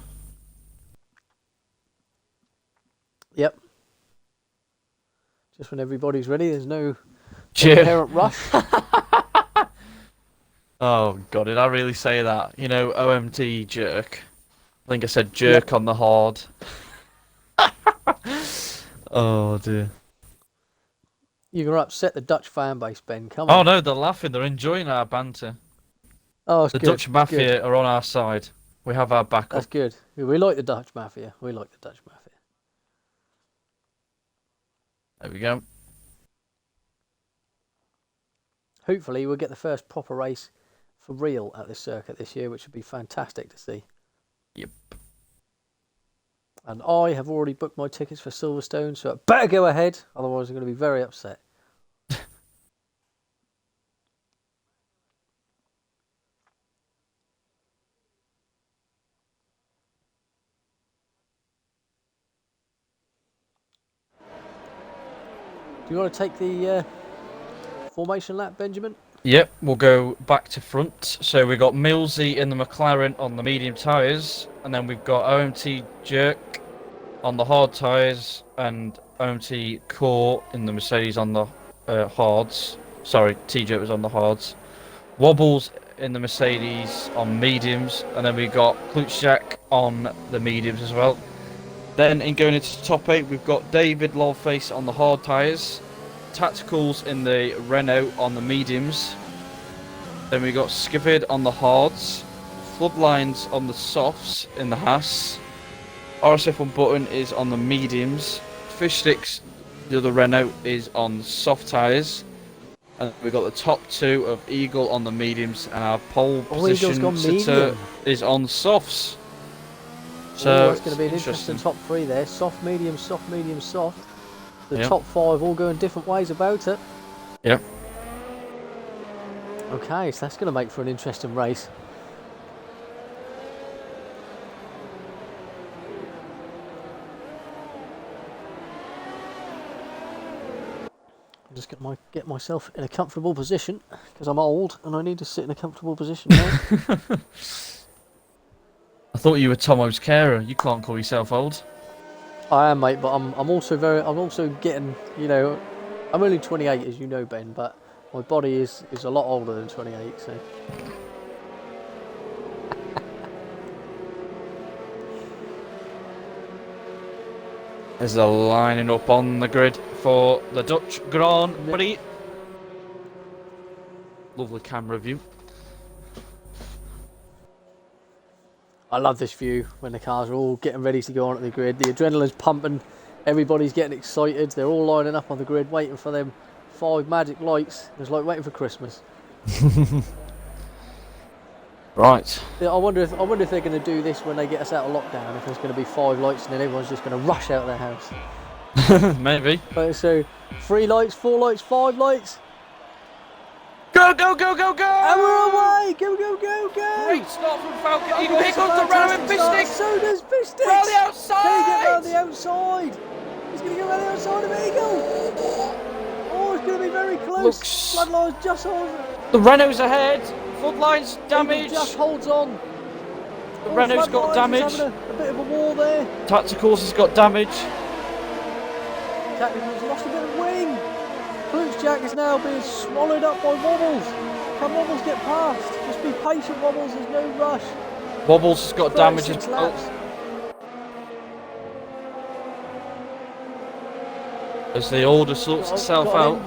Yep. Just when everybody's ready, there's no Cheer. inherent rush. Oh god, did I really say that? You know, OMT jerk. I think I said jerk on the hard. Oh dear. You're going to upset the Dutch fan base, Ben. Come on. Oh no, they're laughing. They're enjoying our banter. Oh, it's The good. Dutch Mafia Good. are on our side. We have our backup. That's good. We like the Dutch Mafia. We like the Dutch Mafia. There we go. Hopefully, we'll get the first proper race for real at this circuit this year, which would be fantastic to see. Yep. And I have already booked my tickets for Silverstone, so I better go ahead, otherwise I'm going to be very upset. Do you want to take the formation lap, Benjamin? Yep, we'll go back to front. So we've got Millsy in the McLaren on the medium tyres, and then we've got OMT Jerk on the hard tyres, and OMT Core in the Mercedes on the hards. Sorry, T-Jerk was on the hards. Wobbles in the Mercedes on mediums, and then we've got Klutschak on the mediums as well. Then in going into the top 8, we've got David Lawface on the hard tyres, Tacticals in the Renault on the mediums. Then we got Skivid on the hards, flood lines on the softs in the Haas. RSF1 button is on the mediums. Fish sticks, the other Renault, is on soft tyres. And we've got the top two of Eagle on the mediums, and our pole position sitter is on softs. So it's going to be an interesting top three there. Soft, medium, soft, medium, soft. The top five all going different ways about it. Yep. Okay, so that's going to make for an interesting race. I'm just going to get myself in a comfortable position because I'm old and I need to sit in a comfortable position now. I thought you were Tomo's carer. You can't call yourself old. I am, mate, but I'm also getting, you know, I'm only 28, as you know, Ben, but my body is a lot older than 28, so. There's a lining up on the grid for the Dutch Grand Prix. Lovely camera view. I love this view when the cars are all getting ready to go on at the grid. The adrenaline's pumping, everybody's getting excited. They're all lining up on the grid, waiting for them 5 magic lights. It's like waiting for Christmas. Right. Yeah, I wonder if they're going to do this when they get us out of lockdown. If there's going to be 5 lights and then everyone's just going to rush out of their house. Maybe. But so 3 lights, 4 lights, 5 lights. Go, go, go, go, go! And we're away! Go, go, go, go! Great start from Falcon Eagle. Here comes the Renault and Fish Sticks! So does Fish Sticks! Round the outside! Can he get round the outside? He's going to go round the outside of Eagle! Oh, it's going to be very close. Floodline's just on. The Renault's ahead. Floodline's damaged. Eagle just holds on. The Renault's got damage. A bit of a war there. Tacticals has got damage. Tacticals lost a bit of wing. Klutz Jack is now being swallowed up by Wobbles. Can Wobbles get past? Just be patient, Wobbles. There's no rush. Wobbles has got damage as well. As the order sorts itself out.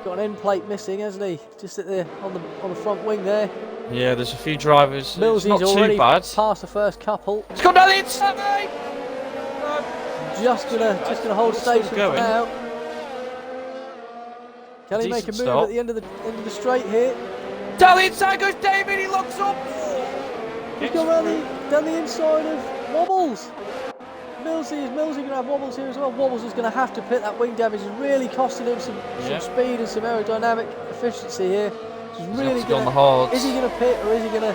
Got an end plate missing, hasn't he? Just at the on the front wing there. Yeah, there's a few drivers. Millsy's not already too bad. Past the first couple. It's gone down the inside. Just gonna hold station for now. Can he make a move at the end of the straight here? Down the inside goes David. He locks up. He's gone down the inside of Wobbles. Millsy going to have Wobbles here as well. Wobbles is going to have to pit. That wing damage is really costing him some speed and some aerodynamic efficiency here. He's really on the hards. Is he going to pit or is he going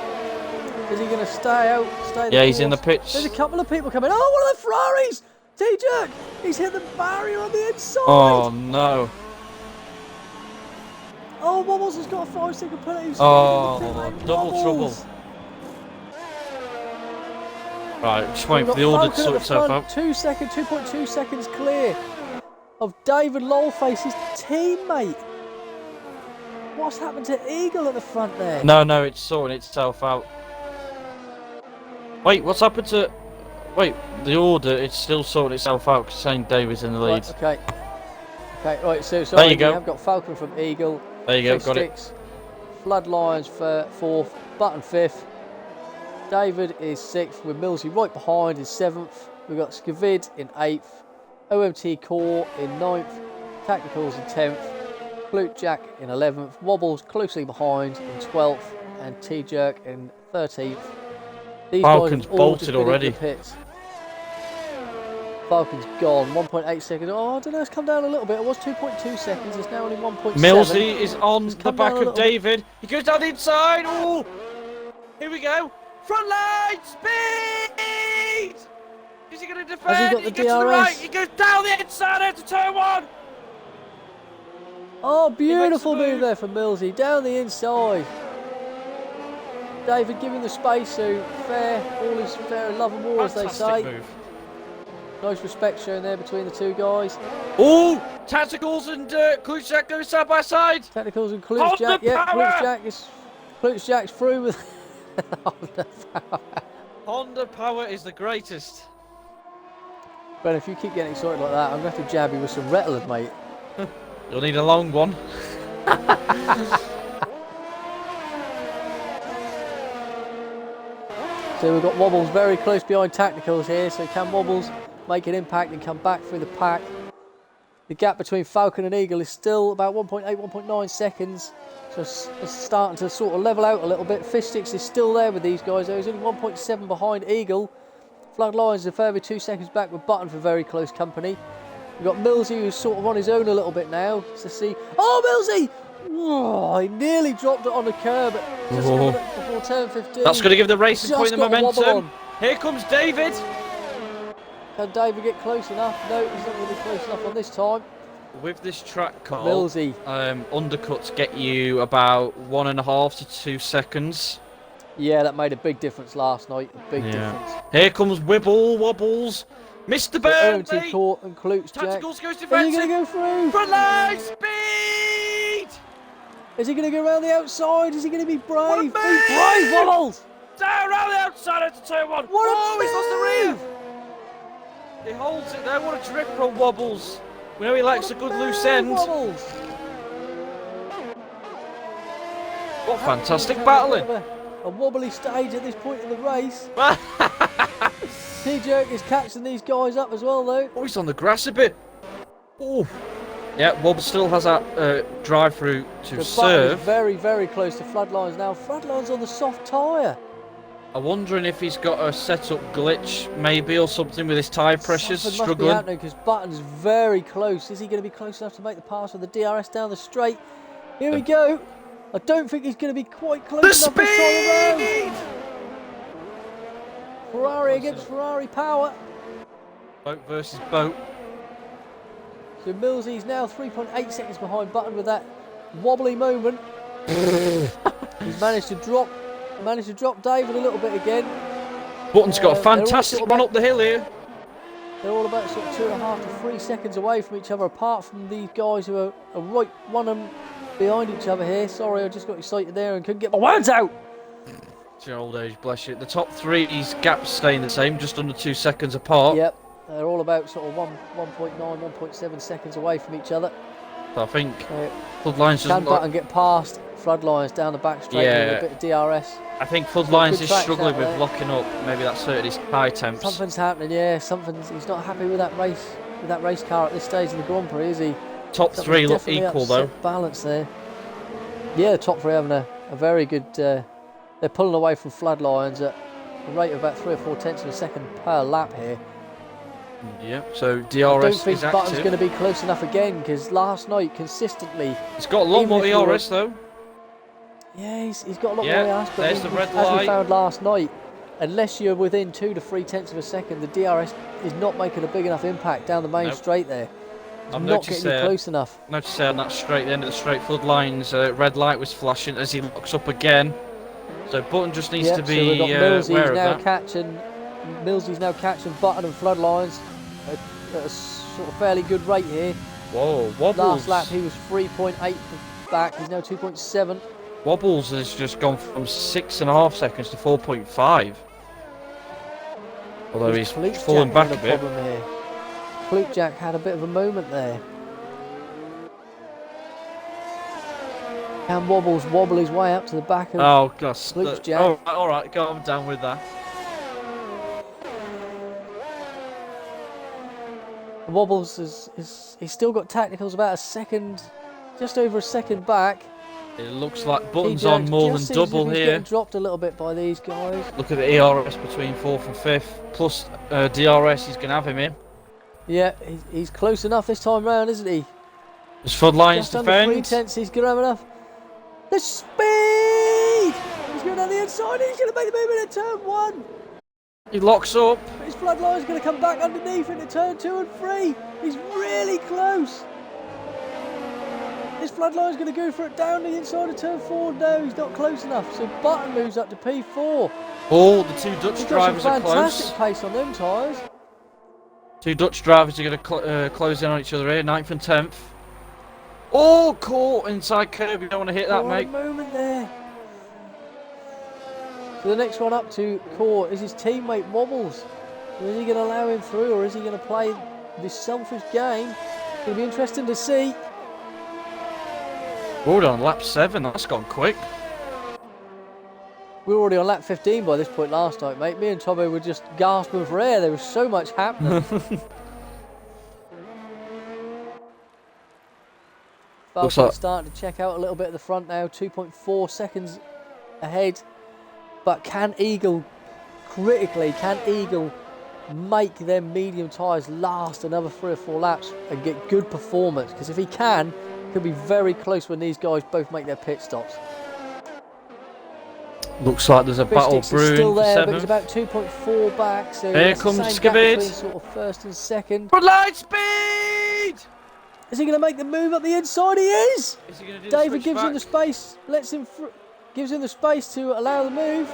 to stay out? He's in the pitch. There's a couple of people coming. Oh, one of the Ferraris! T-Jerk! He's hit the barrier on the inside. Oh no! Oh, Wobbles has got a 5-second penalty. Oh, double trouble. Right, just waiting for the order to sort itself out. 2.2 seconds clear of David Lolface, his teammate. What's happened to Eagle at the front there? No, it's sorting itself out. Wait, what's happened to... Wait, the order, it's still sorting itself out because St. David's in the lead. Right, okay, right, so there you go. We have got Falcon from Eagle. There you go, got it. Floodlines for 4th, Button 5th. David is 6th with Millsy right behind in 7th. We've got Skavid in 8th. OMT Core in 9th. Tacticals in 10th. Flute Jack in 11th. Wobbles closely behind in 12th. And T-Jerk in 13th. These Falcon's guys bolted already. The pits. Falcon's gone. 1.8 seconds. Oh, I don't know. It's come down a little bit. It was 2.2 seconds. It's now only 1.7. Millsy is on the back of David. He goes down the inside. Oh, here we go. Front line, speed! Is he going to defend? Has he got the gets DRS? to the right, he goes down the inside into turn 1! Oh, beautiful move there from Millsy, down the inside. David giving the space, so fair, all is fair in love and war, as they say. Move. Nice respect shown there between the two guys. Oh, Tacticals and Klutz Jack go side by side. Tacticals and Klutz Jack, yeah, Klutz Jack's through with... Honda Power is the greatest. Ben, if you keep getting excited like that, I'm going to have to jab you with some Ritalin, mate. You'll need a long one. So we've got Wobbles very close behind Tacticals here. So can Wobbles make an impact and come back through the pack? The gap between Falcon and Eagle is still about 1.8, 1.9 seconds. So it's starting to sort of level out a little bit. Fish Sticks is still there with these guys. He's only 1.7 behind Eagle. Floodlines is a further 2 seconds back with Button for very close company. We've got Millsy who's sort of on his own a little bit now. To see. Oh, Millsy! Oh, he nearly dropped it on the curb just before turn 15. That's going to give the racing point the momentum. Here comes David. Can David get close enough? No, he's not really close enough on this time. With this track call, Millsy. Undercuts get you about 1.5 to 2 seconds. Yeah, that made a big difference last night. A big difference. Here comes Wobbles. Mr. Burn, so Court and Klutz, Tacticals goes defensive. Are you going to go through? Front line speed! Is he going to go around the outside? Is he going to be brave? Be brave, Wobbles! Down around the outside into turn 1. He's lost the rear! He holds it there. What a drift from Wobbles. We know he likes a good loose end. Wobbles. What fantastic battling. A wobbly stage at this point in the race. T-Jerk is catching these guys up as well though. Oh, he's on the grass a bit. Oh. Yeah, Wobbles still has that drive through to serve. Very, very close to Floodlines now. Floodlines on the soft tyre. I'm wondering if he's got a setup glitch maybe or something with his tyre pressures struggling. Must be happening because Button's very close. Is he going to be close enough to make the pass with the DRS down the straight? Here we go. I don't think he's going to be quite close enough this time around. Ferrari against Ferrari power. Boat versus boat. So Millsy's now 3.8 seconds behind Button with that wobbly moment. He's managed to drop David a little bit again. Button's got a fantastic run up the hill here. They're all about sort of 2.5 to 3 seconds away from each other, apart from these guys who are right one of them behind each other here. Sorry, I just got excited there and couldn't get my words out. It's your old age, bless you. The top three, these gaps staying the same, just under 2 seconds apart. Yep, they're all about sort of 1.9, 1.7 seconds away from each other. So I think Floodlines can Button get past Floodlines down the back straight with a bit of DRS. I think Floodlines is struggling with locking up. Maybe that's hurting his high temps. Something's happening, yeah. He's not happy with that race car at this stage of the Grand Prix, is he? Top three look equal though. Balance there. Yeah, the top three having a very good. They're pulling away from Floodlines at a rate of about 3 or 4 tenths of a second per lap here. Yep. So DRS I don't think is Button's active. going to be close enough again because last night consistently. He's got a lot more DRS though. Yeah, he's got a lot more DRS, but there's the red light. As we found last night, unless you're within 2 to 3 tenths of a second, the DRS is not making a big enough impact down the main straight there. It's not getting you close enough. Notice on that straight, the end of the straight, Floodlines, red light was flashing as he looks up again. So Button just needs to be aware of that. Millsy's now catching Button and Floodlines at a sort of fairly good rate here. Whoa, Wobbles. Last lap he was 3.8 back, he's now 2.7. Wobbles has just gone from 6.5 seconds to 4.5. Although he's fallen back a bit. Klutjack had a bit of a moment there. Can Wobbles wobble his way up to the back of Klutjack? Oh, alright, go on down with that. Wobbles he's still got Tacticals about a second, just over a second back. It looks like Button's on more than double here. Getting dropped a little bit by these guys. Look at the ERS between 4th and 5th, plus DRS, he's going to have him in. Yeah, he's close enough this time round, isn't he? There's Floodlines just under 3 tenths, he's going to have enough. The speed! He's going down the inside, he's going to make the movement at turn 1. He locks up. His Floodline's going to come back underneath into turn 2 and 3. He's really close. His Floodline's going to go for it down the inside of turn 4. No, he's not close enough. So Button moves up to P4. Oh, the two Dutch drivers are close. Fantastic pace on them tyres. Two Dutch drivers are going to close in on each other here, 9th and 10th. Oh, caught inside curb. You don't want to hit that, mate. Moment there. So the next one up to Court is his teammate Wobbles. So is he going to allow him through, or is he going to play this selfish game? It's going to be interesting to see. Well done, lap 7. That's gone quick. We were already on lap 15 by this point last night, mate. Me and Tommy were just gasping for air. There was so much happening. Looks Falcon's like starting to check out a little bit at the front now. 2.4 seconds ahead. But can Eagle, critically, make them medium tyres last another 3 or 4 laps and get good performance? Because if he can, he'll be very close when these guys both make their pit stops. looks like there's a battle Fistix is brewing still for there, but he's 7th. about 2.4 back. So Here it's the comes same gap Skibbid. between sort of first and second. But light speed! Is he going to make the move up the inside? He is. Is he going to do David the gives him the space, gives him the space to allow the move.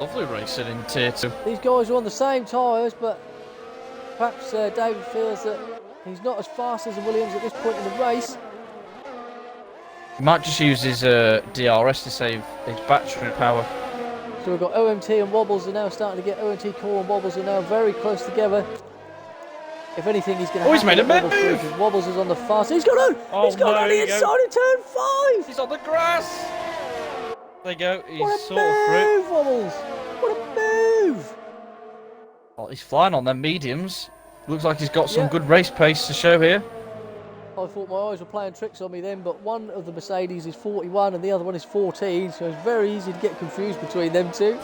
Lovely racing in tier 2. These guys are on the same tyres, but perhaps David feels that he's not as fast as the Williams at this point in the race. He might just use his DRS to save his battery power. So we've got OMT and Wobbles are now starting to get OMT Core and Wobbles are now very close together. If anything, he's going to he's made a Wobbles move! through, 'cause Wobbles is on the fast. He's gone on! Oh, He's gone no, on the here you go. inside of turn 5! He's on the grass! There you go, he's What a sort of through. move, Wobbles! What a move! Oh, he's flying on them mediums. Looks like he's got some Yeah. good race pace to show here. I thought my eyes were playing tricks on me then, but one of the Mercedes is 41 and the other one is 14, so it's very easy to get confused between them two.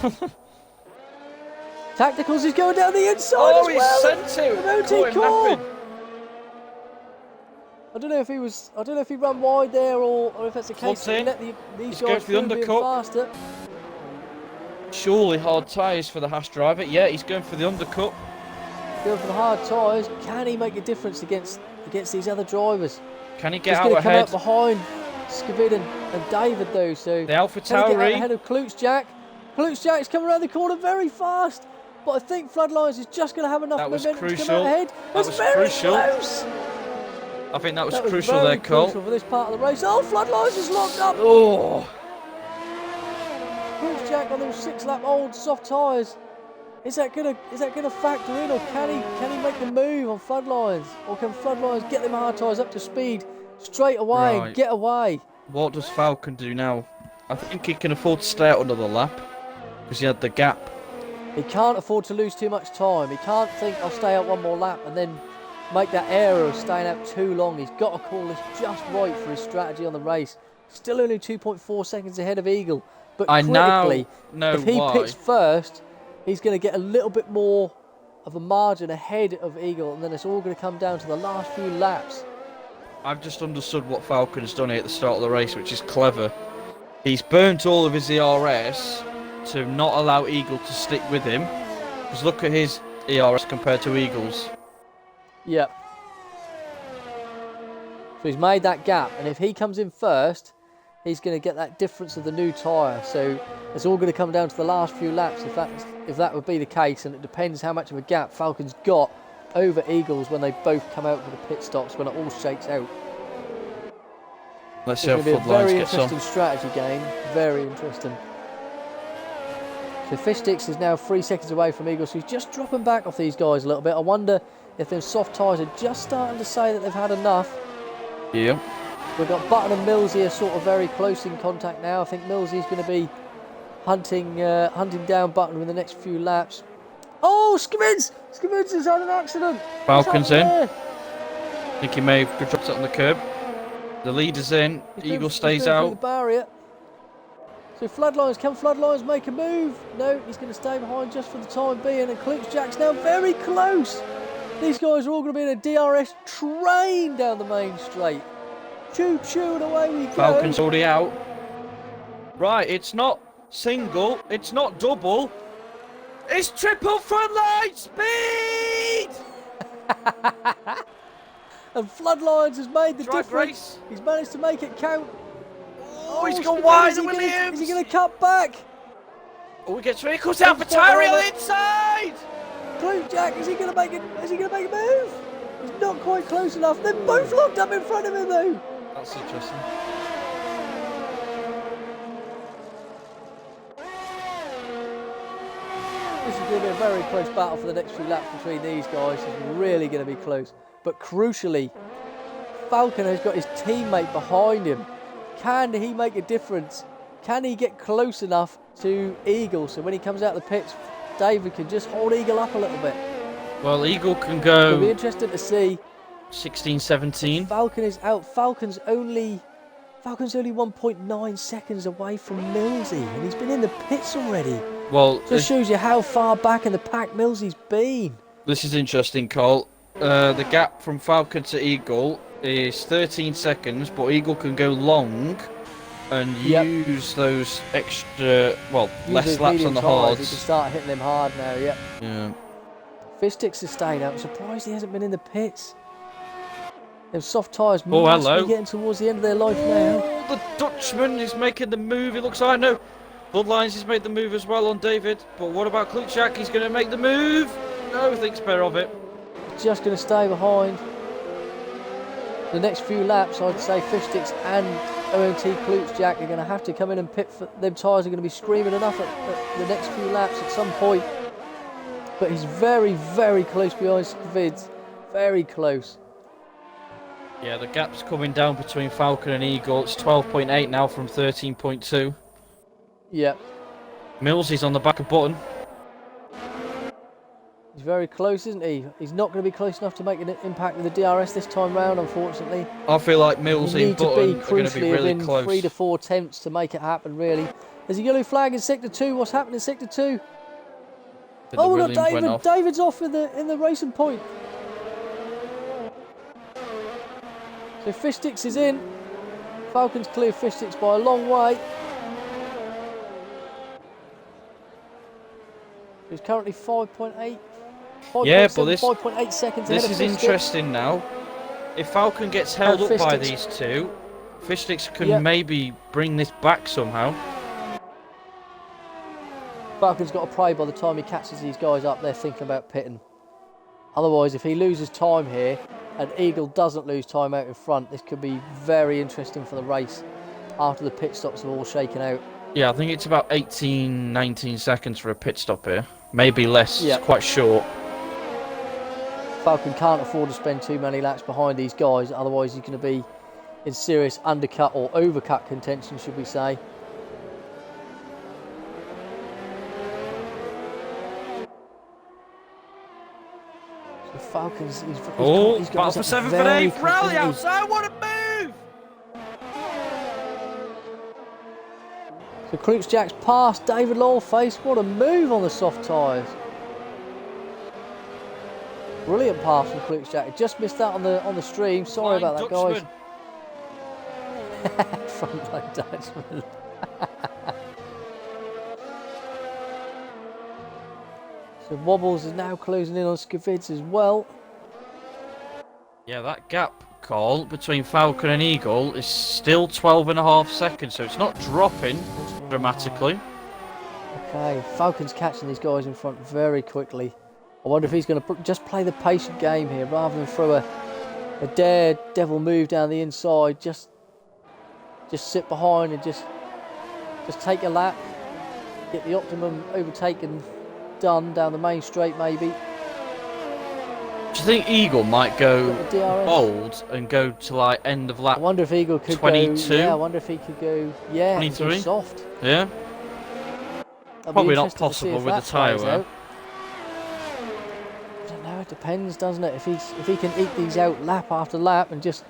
Tacticals is going down the inside Oh, as he well. sent it! With Caught OT him Core. napping. I don't know if he ran wide there or if that's the case. Floods He in. let these He's going guys for the through being undercut. faster. Surely hard tyres for the Haas driver. Yeah, he's going for the undercut. Going for the hard tyres. Can he make a difference against these other drivers? Can he He's get going out to come ahead? out behind Skivid and David though, so The Alpha trying to get out Tauri. ahead of Klutz-Jack. Klutz-Jack's coming around the corner very fast, but I think Floodlines is just going to have enough That was momentum to come crucial. out ahead. That That's was very crucial. close. I think that was That was crucial very there, Cole. crucial for this part of the race. Oh, Floodlines is locked up. Oh, Klutz-Jack on those 6-lap old soft tyres. Is that gonna factor in, or can he make the move on Floodlines, or can Floodlines get them hard tyres up to speed straight away and Right. get away? what does Falcon do now? I think he can afford to stay out another lap because he had the gap. He can't afford to lose too much time. He can't think, I'll stay out one more lap and then make that error of staying out too long. He's got to call this just right for his strategy on the race. Still only 2.4 seconds ahead of Eagle, but I now critically, know if he why. pits first, he's going to get a little bit more of a margin ahead of Eagle, and then it's all going to come down to the last few laps. I've just understood what Falcon's done here at the start of the race, which is clever. He's burnt all of his ERS to not allow Eagle to stick with him. Because look at his ERS compared to Eagle's. Yep. So he's made that gap, and if he comes in first, he's going to get that difference of the new tyre. So it's all going to come down to the last few laps if that would be the case, and it depends how much of a gap Falcon's got over Eagles when they both come out for the pit stops, when it all shakes out. Let's It's see how going to be a Floodlines very gets interesting on. strategy game. Very interesting. So Fistix is now 3 seconds away from Eagles, so he's just dropping back off these guys a little bit. I wonder if them soft tyres are just starting to say that they've had enough. Yeah. We've got Button and Millsy are sort of very close in contact now. I think Millsy's going to be hunting down Button in the next few laps. Oh, Skivids! Skivids has had an accident. Falcon's in. There? I think he may have dropped it on the curb. The leader's in. Eagle stays He's been through out. the barrier. So Floodlines, can Floodlines make a move? No, he's going to stay behind just for the time being. And Klutz-Jack's now very close. These guys are all going to be in a DRS train down the main straight. Choo choo and away we go. Falcon's already out. Right, it's not single, it's not double. It's triple Floodline speed! And Floodlines has made the Drag difference. race. He's managed to make it count. Oh, he's gone Skippy, wide, is he gonna- Williams! Is he going to cut back? Oh, he gets vehicles out for Tauri on the inside! Klutz-Jack, is he going to make it? Is he going to make a move? He's not quite close enough. They're both locked up in front of him though. That's interesting. This is going to be a very close battle for the next few laps between these guys. It's really going to be close. But crucially, Falcon has got his teammate behind him. Can he make a difference Can he get close enough to Eagle so when he comes out of the pits, David can just hold Eagle up a little bit? Well, Eagle can It'll be go interesting to see. 16, 17. Falcon is out. Falcon's only 1.9 seconds away from Millsy, and he's been in the pits already. Well, Just shows you how far back in the pack Millsy's been. this is interesting, Cole. The gap from Falcon to Eagle is 13 seconds, but Eagle can go long and use those extra, well, less laps on the hards. He can start hitting them hard now, yep. Yeah. Fistix is staying out. I'm surprised he hasn't been in the pits. Them soft tyres must be getting towards the end of their life now. Oh, the Dutchman is making the move, it looks like. No, Bloodlines has made the move as well on David. But what about Klutschak? He's going to make the move. No, thinks better of it. Just going to stay behind. The next few laps, I'd say Fistix and OMT Klutschak are going to have to come in and pit. For them tyres are going to be screaming enough at the next few laps at some point. But he's very, very close behind Skvids. Very close. Yeah, the gap's coming down between Falcon and Eagle. It's 12.8 now from 13.2. Yep. Millsy's on the back of Button. He's very close, isn't he? He's not going to be close enough to make an impact with the DRS this time round, unfortunately. I feel like Millsy and Button are going to be really close. 3 to 4 attempts to make it happen, really. There's a yellow flag in Sector 2. What's happened in Sector 2? Oh, we've got David. David's off in the racing point. So Fistix is in. Falcon's clear Fistix by a long way. He's currently 5.8. Yeah, but this 5.8 seconds ahead of This is Fistix. interesting now. If Falcon gets held up by these two, Fistix can maybe bring this back somehow. Falcon's got to pray by the time he catches these guys up, they're thinking about pitting. Otherwise, if he loses time here, and Eagle doesn't lose time out in front, this could be very interesting for the race after the pit stops have all shaken out. Yeah, I think it's about 18, 19 seconds for a pit stop here. Maybe less, it's quite short. Falcon can't afford to spend too many laps behind these guys, otherwise he's going to be in serious undercut or overcut contention, should we say. So Falcon's... He's battle for 7th and 8th, rally outside, what a move! So Klutschak's past David Lawface, what a move on the soft tyres. Brilliant pass from Klutschak. Just missed that on the stream. Sorry about that, guys. Frontline Dutchman. So Wobbles is now closing in on Skvids as well. Yeah, that gap, Cole, between Falcon and Eagle is still 12.5 seconds, so it's not dropping dramatically. Okay, Falcon's catching these guys in front very quickly. I wonder if he's going to just play the patient game here rather than throw a daredevil move down the inside. Just sit behind and just take a lap, get the optimum overtaken done down the main straight maybe. Do you think Eagle might go bold and go to like end of lap 22? I wonder if Eagle could 22? go. Yeah, I wonder if he could go. Yeah, 23? Soft. Yeah. Probably not possible with the tyre wear. I don't know. It depends, doesn't it? If he can eke these out lap after lap and just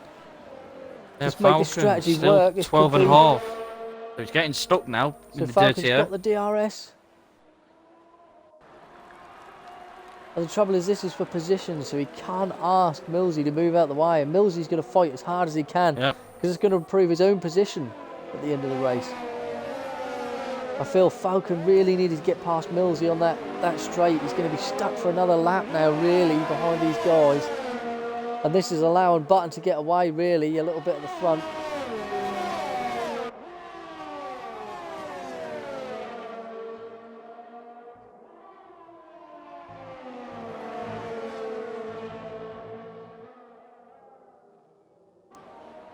make the strategy work. 12.5. So he's getting stuck now. So Falcon's got the DRS. And the trouble is, this is for position, so he can't ask Millsy to move out the way, and Millsy's going to fight as hard as he can, because it's going to improve his own position at the end of the race. I feel Falcon really needed to get past Millsy on that straight. He's going to be stuck for another lap now, really, behind these guys. And this is allowing Button to get away, really, a little bit at the front.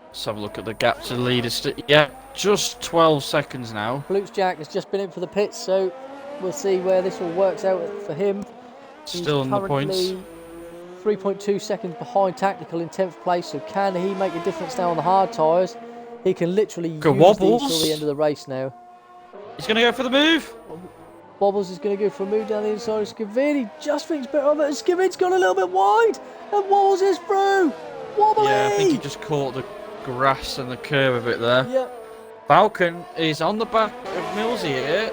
Let's have a look at the gap to the leaders. Yeah, just 12 seconds now. Klutschak has just been in for the pits, so we'll see where this all works out for him. Still in the points. 3.2 seconds behind Tactical in 10th place, so can he make a difference now on the hard tyres? He can literally use these till the end of the race now. He's going to go for the move. Wobbles is going to go for a move down the inside of Skivini. Just thinks better of it. And Skivini's gone a little bit wide. And Wobbles is through. Wobbly! Yeah, I think he just caught the grass and the curve a bit there. Yep. Falcon is on the back of Millsy here.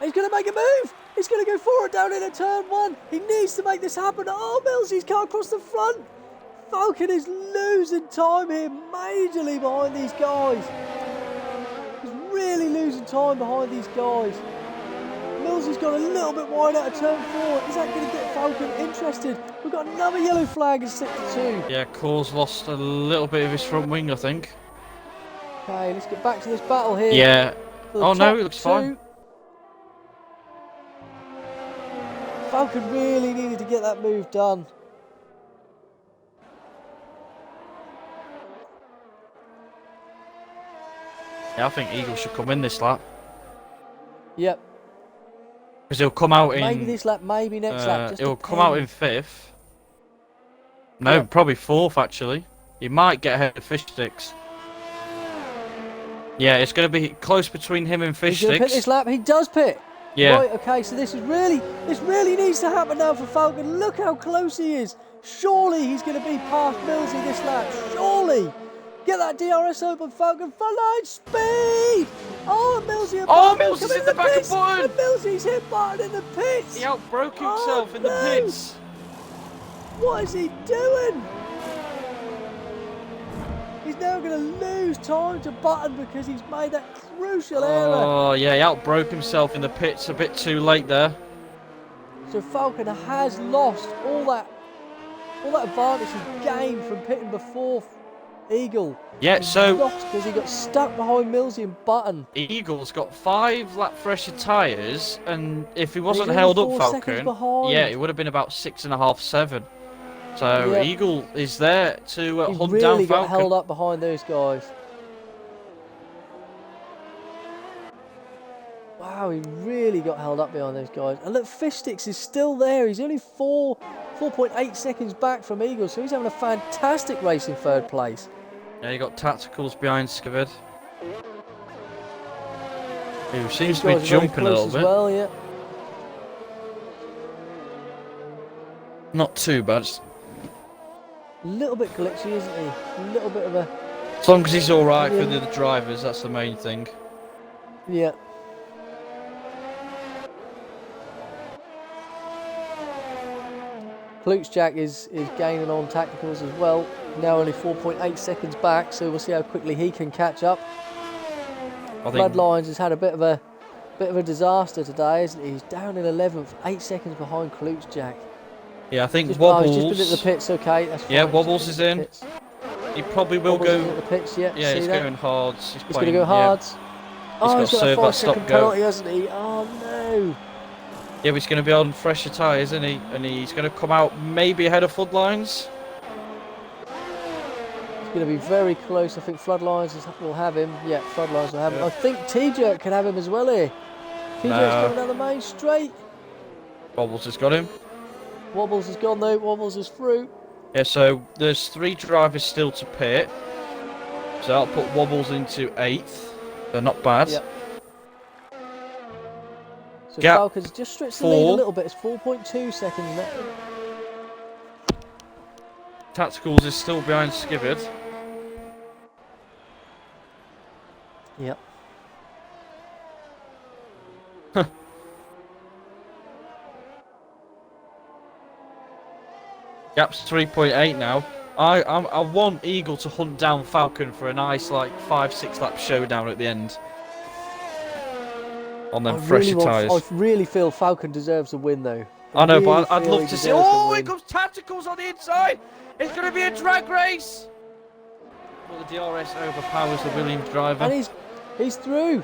He's going to make a move. He's going to go forward down into turn 1. He needs to make this happen. Oh, Millsy's can't cross the front. Falcon is losing time here majorly behind these guys. He's really losing time behind these guys. Millsy's gone a little bit wide out of turn 4. Is that going to get Falcon interested? We've got another yellow flag at 6-2. Yeah, Core's lost a little bit of his front wing, I think. Okay, let's get back to this battle here. Yeah. Oh no, it looks fine. Falcon really needed to get that move done. Yeah, I think Eagle should come in this lap. Yep. Because he'll come out in... Maybe this lap, maybe next lap. Just he'll depends. come out in 5th. No, Yep. probably 4th actually. He might get ahead of Fish Sticks. Yeah, it's going to be close between him and Fish He's going to pit Sticks. this lap. He does pit. Yeah. Right, okay, so this really needs to happen now for Falcon. Look how close he is. Surely he's going to be past Millsy this lap. Surely. Get that DRS open, Falcon. Frontline speed. Oh, Millsy. Oh, Millsy's in the back of button. And Millsy's hit button in the pits. He outbroke himself in the pits. What is he doing? He's now going to lose time to Button because he's made that crucial error. Oh, yeah, he outbroke himself in the pits a bit too late there. So Falcon has lost all that advantage he gained from pitting before Eagle. Yeah, so lost because he got stuck behind Millsy and Button. Eagle's got 5 lap fresher tyres, and if he wasn't He's held only up, 4 seconds Falcon, behind. yeah, it would have been about 6.5, 7. So Yeah. Eagle is there to He hunt really down got Falcon. held up behind those guys. Wow, he really got held up behind those guys. And look, Fish Sticks is still there. He's only 4.8 seconds back from Eagle, so he's having a fantastic race in 3rd place. Yeah, you got Tacticals behind Skivid, who seems These to be guys are very jumping a little close bit. as well, yeah. Not too bad. Just A little bit glitchy, isn't he? A little bit of a... as long as he's alright for Yeah. the other drivers, that's the main thing. Yeah. Jack is gaining on Tacticals as well. Now only 4.8 seconds back, so we'll see how quickly he can catch up. I think Bloodlines has had a bit of a disaster today, isn't he? He's down in 11th, 8 seconds behind Jack. Yeah, I think He's Wobbles. just been at the pits, okay. That's fine. Yeah, He's Wobbles just is been in. at the pits. He probably will Wobbles go. isn't at the pits yet. Yeah, See he's that? going hard. He's going to playing- go hard. got Oh, to he's got serve a that 5-second stop-go. penalty, hasn't he? Oh no. Yeah, but he's going to be on fresher tyres, isn't he? And he's going to come out maybe ahead of Floodlines. It's going to be very close. I think Floodlines will have him. Yeah, Floodlines will have him. I think T-Jerk can have him as well here. T-Jerk's No. coming down the main straight. Wobbles has got him. Wobbles is gone though. Wobbles is through. Yeah, so there's 3 drivers still to pit. So I'll put Wobbles into 8th. They're not bad. Yep. So Gap Falcons just stretched the lead a 4. little bit. It's 4.2 seconds now. Tacticals is still behind Skivid. Yep. Gap's 3.8 now. I want Eagle to hunt down Falcon for a nice like 5-6 lap showdown at the end. On them fresher tyres. I really feel Falcon deserves a win though. I know, really but I'd feel love he to see. deserves a Oh, here win. comes Tacticals on the inside. It's going to be a drag race. Well, the DRS overpowers the Williams driver. And he's through.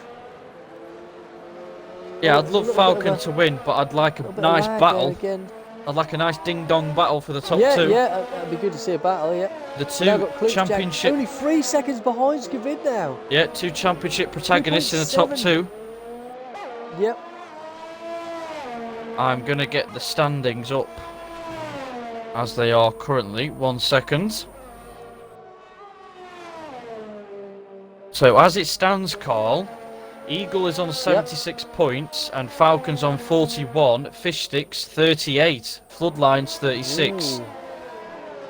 Yeah, Oh, I'd a love little bit of Falcon a- to win, but I'd like a Little bit of nice lag battle. there again. I'd like a nice ding-dong battle for the top Yeah, 2. yeah, that'd be good to see a battle. Yeah. The Now 2 got Klutz Jack championship. only 3 seconds behind Skivid now. Yeah, 2 championship protagonists in the top 2.7. 2. Yep. I'm gonna get the standings up as they are currently. 1 second. So as it stands, Carl, Eagle is on 76 points, and Falcon's on 41. Fish Sticks 38. Floodlines 36. Ooh.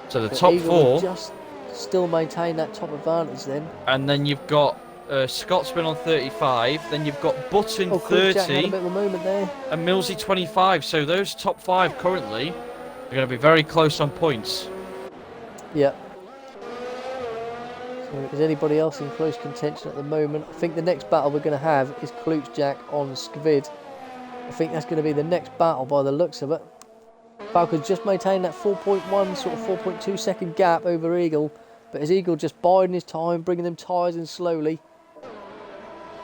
So the So top Eagle four. will just still maintain that top advantage then. And then you've got Scotsman on 35. Then you've got Button Oh, Klutz Jack had a 30 bit of a moment there. and Millsy 25. So those top five currently are going to be very close on points. Yep. So is anybody else in close contention at the moment? I think the next battle we're going to have is Klutz Jack on Skvid. I think that's going to be the next battle by the looks of it. Falcon's just maintained that 4.1, sort of 4.2 second gap over Eagle. But is Eagle just biding his time, bringing them tyres in slowly?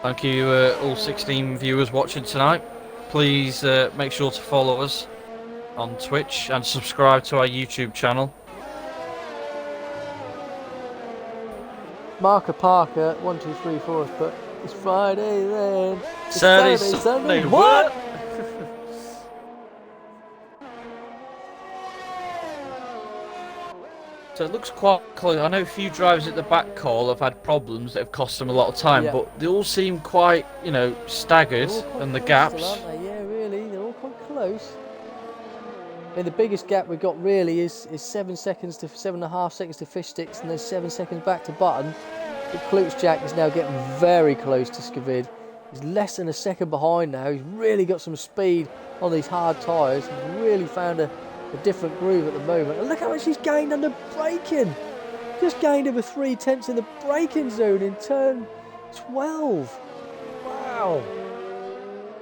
Thank you, all 16 viewers watching tonight. Please make sure to follow us on Twitch and subscribe to our YouTube channel. Marker Parker, 1, 2, 3, 4 has put, it's Friday then. It's Saturday, Sunday. what? So it looks quite close. I know a few drivers at the back call have had problems that have cost them a lot of time, Yeah. but they all seem quite, you know, staggered, They're all quite and the close gaps. still, aren't they? Yeah, really, they're all quite close. I mean, the biggest gap we've got really is 7 seconds to 7.5 seconds to Fish Sticks, and then 7 seconds back to Button. But Klutz Jack is now getting very close to Skvid. He's less than a second behind now. He's really got some speed on these hard tyres. He's really found a different groove at the moment. And look how much he's gained under braking. Just gained over 3/10 in the braking zone in turn 12. Wow.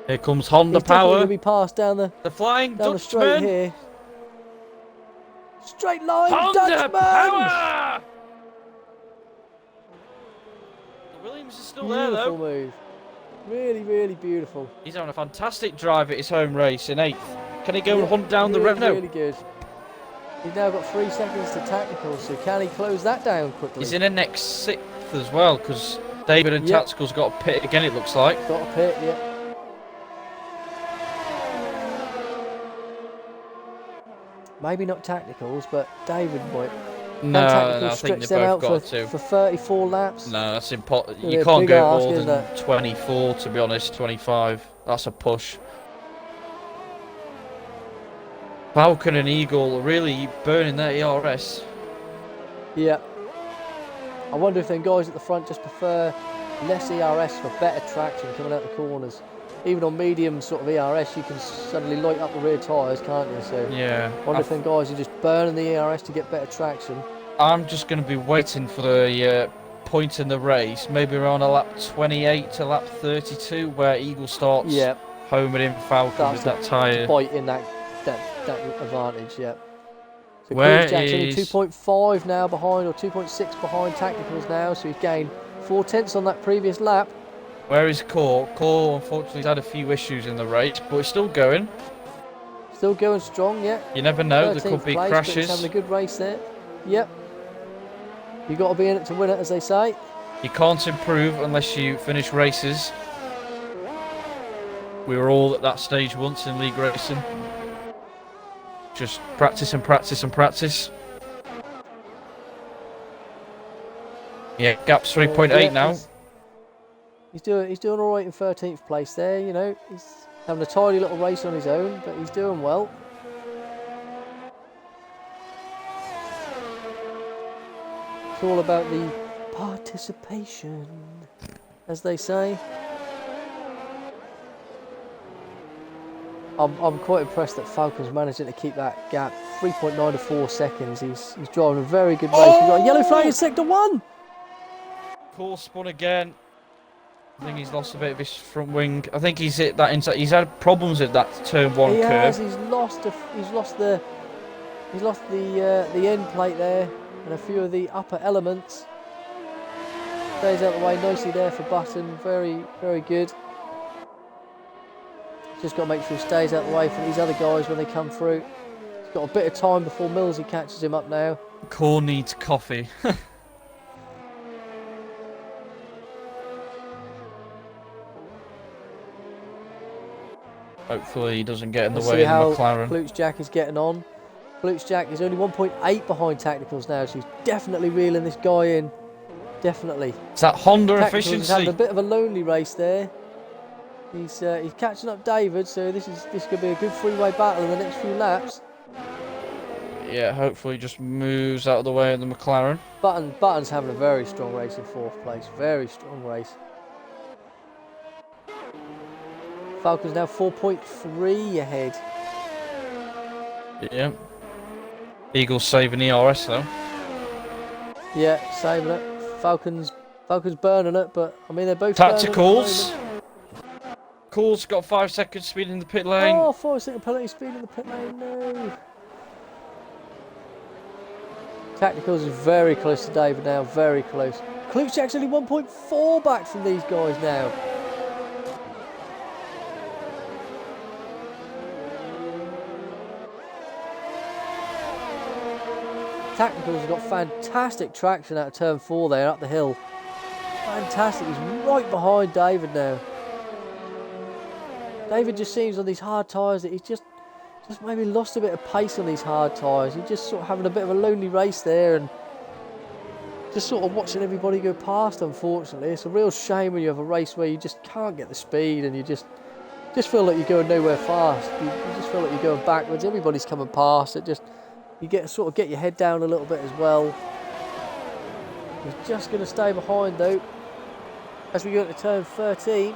Here comes Honda He's definitely Power. going to be passed down the Flying straight Dutchman. here. Straight line, Honda Dutchman! Power. Williams is still there Beautiful though. move. Really, really beautiful. He's having a fantastic drive at his home race in 8th. Can he go and hunt down really, the Renault? Really good. He's now got 3 seconds to tactical, so can he close that down quickly? He's in a next 6th as well, because David and Tactical's got a pit again, it looks like. Got a pit, yeah. Maybe not tacticals, but David might. No, Tacticals I think stretch they them both out got for, to. for 34 laps. No, that's impossible. It'll be You a can't big go ask, more isn't than it? 24, to be honest, 25. That's a push. Falcon and Eagle are really burning their ERS. Yeah. I wonder if them guys at the front just prefer less ERS for better traction coming out the corners. Even on medium sort of ERS, you can suddenly light up the rear tyres, can't you? So Yeah. I wonder if them guys are just burning the ERS to get better traction. I'm just going to be waiting for the point in the race, maybe around a lap 28 to lap 32, where Eagle starts homing in Falcon with that tyre. Bite in that advantage, yeah. So Where Jack's only is 2.5 now behind, or 2.6 behind tacticals now, so he's gained 4/10 on that previous lap. Where is Core? Core unfortunately has had a few issues in the race, but it's still going. Still going strong, yeah. You never know, there 13th could be place, but crashes. he's having a good race there. Yep. You got to be in it to win it, as they say. You can't improve unless you finish races. We were all at that stage once in league racing. Just practice and practice and practice. Yeah, gap's 3.8 now. He's doing all right in 13th place there. You know, he's having a tidy little race on his own, but he's doing well. It's all about the participation, as they say. I'm quite impressed that Falcon's managing to keep that gap 3.9 to 4 seconds. He's driving a very good race. We've got a yellow flag in sector 1. Core spun again. I think he's lost a bit of his front wing. I think he's hit that inside. He's had problems with that turn 1 he curve. Has. He's lost the end plate there and a few of the upper elements. Stays out of the way nicely there for Button. Very, very good. Just got to make sure he stays out of the way for these other guys when they come through. He's got a bit of time before Millsy catches him up now. Core needs coffee. Hopefully he doesn't get in the way of the McLaren. Klutz Jack is getting on. Klutz Jack is only 1.8 behind tacticals now, so he's definitely reeling this guy in. definitely. It's that Honda Tacticals is having efficiency. a bit of a lonely race there. He's catching up David, so this could be a good three-way battle in the next few laps. Yeah, hopefully just moves out of the way of the McLaren. Button's having a very strong race in 4th place. Very strong race. Falcon's now 4.3 ahead. Yeah. Eagles saving ERS though. Yeah, saving it. Falcon's burning it, but I mean they're both Tacticals. burning it. Cool's got 5 seconds speed in the pit lane. Oh, 5-second penalty speed in the pit lane. No. Tacticals is very close to David now. Very close. Klutschak's only 1.4 back from these guys now. Tacticals has got fantastic traction out of turn 4 there, up the hill. Fantastic, he's right behind David now. David just seems on these hard tyres that he's just maybe lost a bit of pace on these hard tyres. He's just sort of having a bit of a lonely race there and just sort of watching everybody go past, unfortunately. It's a real shame when you have a race where you just can't get the speed and you just feel like you're going nowhere fast. You just feel like you're going backwards. Everybody's coming past. You get your head down a little bit as well. He's just going to stay behind though. As we go into turn 13,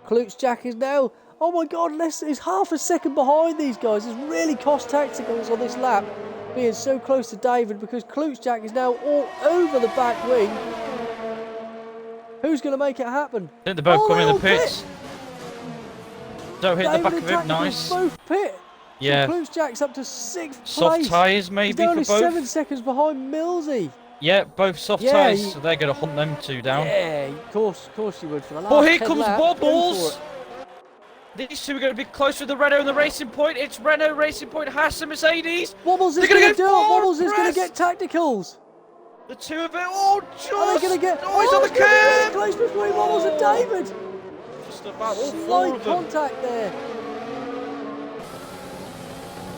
Klutschak is now, oh my God, he's half a second behind these guys. It's really cost Tacticals on this lap, being so close to David, because Klutschak is now all over the back wing. Who's going to make it happen? I think they're both coming in the pits. Don't hit David the back of him, nice. Both pit. Yeah. So Klutschak's up to 6th place. Soft tyres maybe He's for only both. 7 seconds behind Millsy. Yeah, both soft tyres, so they're going to hunt them two down. Yeah, of course you would for the last Oh, here 10 comes laps. Wobbles! These two are going to be close with the Renault and the Racing Point. It's Renault, Racing Point, Haas and Mercedes. Wobbles is going to do it. Wobbles is going to get Tacticals. The two of it, oh, just! Are they going to get? Oh, he's on the curb! Close between Wobbles and David. Just about all 4 Slight of them. contact there.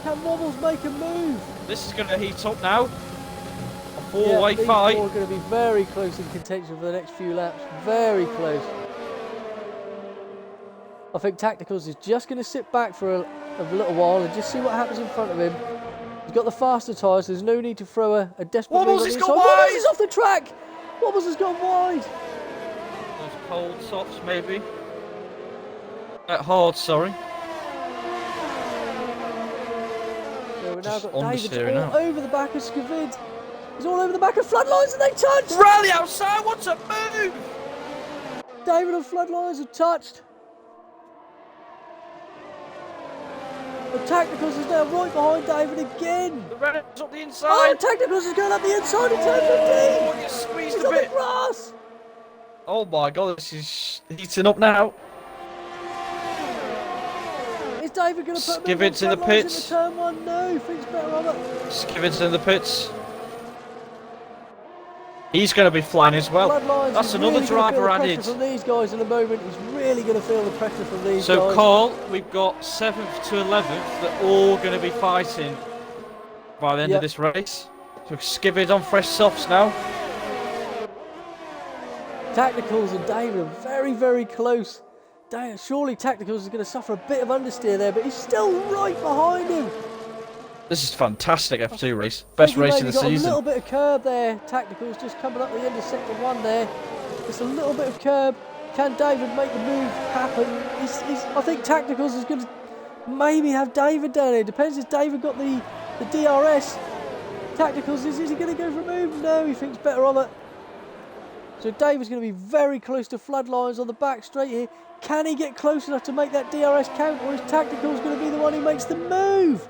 Can Wobbles make a move? This is going to heat up now. A 4-way these fight. four are going to be very close in contention for the next few laps. Very close. I think Tacticals is just going to sit back for a little while and just see what happens in front of him. He's got the faster tyres, so there's no need to throw a desperate Wobbles move has on the gone inside. wide! Wobbles is off the track! Wobbles has gone wide! Those cold softs, maybe. Hard, sorry. So we've now Just got David understeering all now. over the back of Skavid. He's all over the back of Floodlines and they touched! Rally outside, what's a move? David and Floodlines have touched. The Tacticals is now right behind David again. The Renault's up the Oh, inside. Tacticals is going up the inside of turn 15. Oh, you squeezed He's a on the bit. grass. Oh my God, this is heating up now. Is David going to put Give it to the pits. into turn 1? No, thinks better of it. Skivins in the pits. He's going to be flying as well. Floodlines That's is another really gonna feel driver the pressure added. from these guys in a moment. He's really going to feel the pressure from these So guys. Carl, we've got 7th to 11th. They're all going to be fighting by the end of this race. So Skivid on fresh softs now. Tacticals and David are very, very close. Surely Tacticals is going to suffer a bit of understeer there, but he's still right behind him. This is fantastic F2 race. Best race of the got a season. little bit of curb there. Tacticals just coming up the end of sector 1 there. Just a little bit of curb. Can David make the move happen? I think Tacticals is going to maybe have David down here. Depends if David got the DRS. Tacticals, is he going to go for a move? No, he thinks better of it. So David's going to be very close to Floodlines on the back straight here. Can he get close enough to make that DRS count, or is Tacticals going to be the one who makes the move?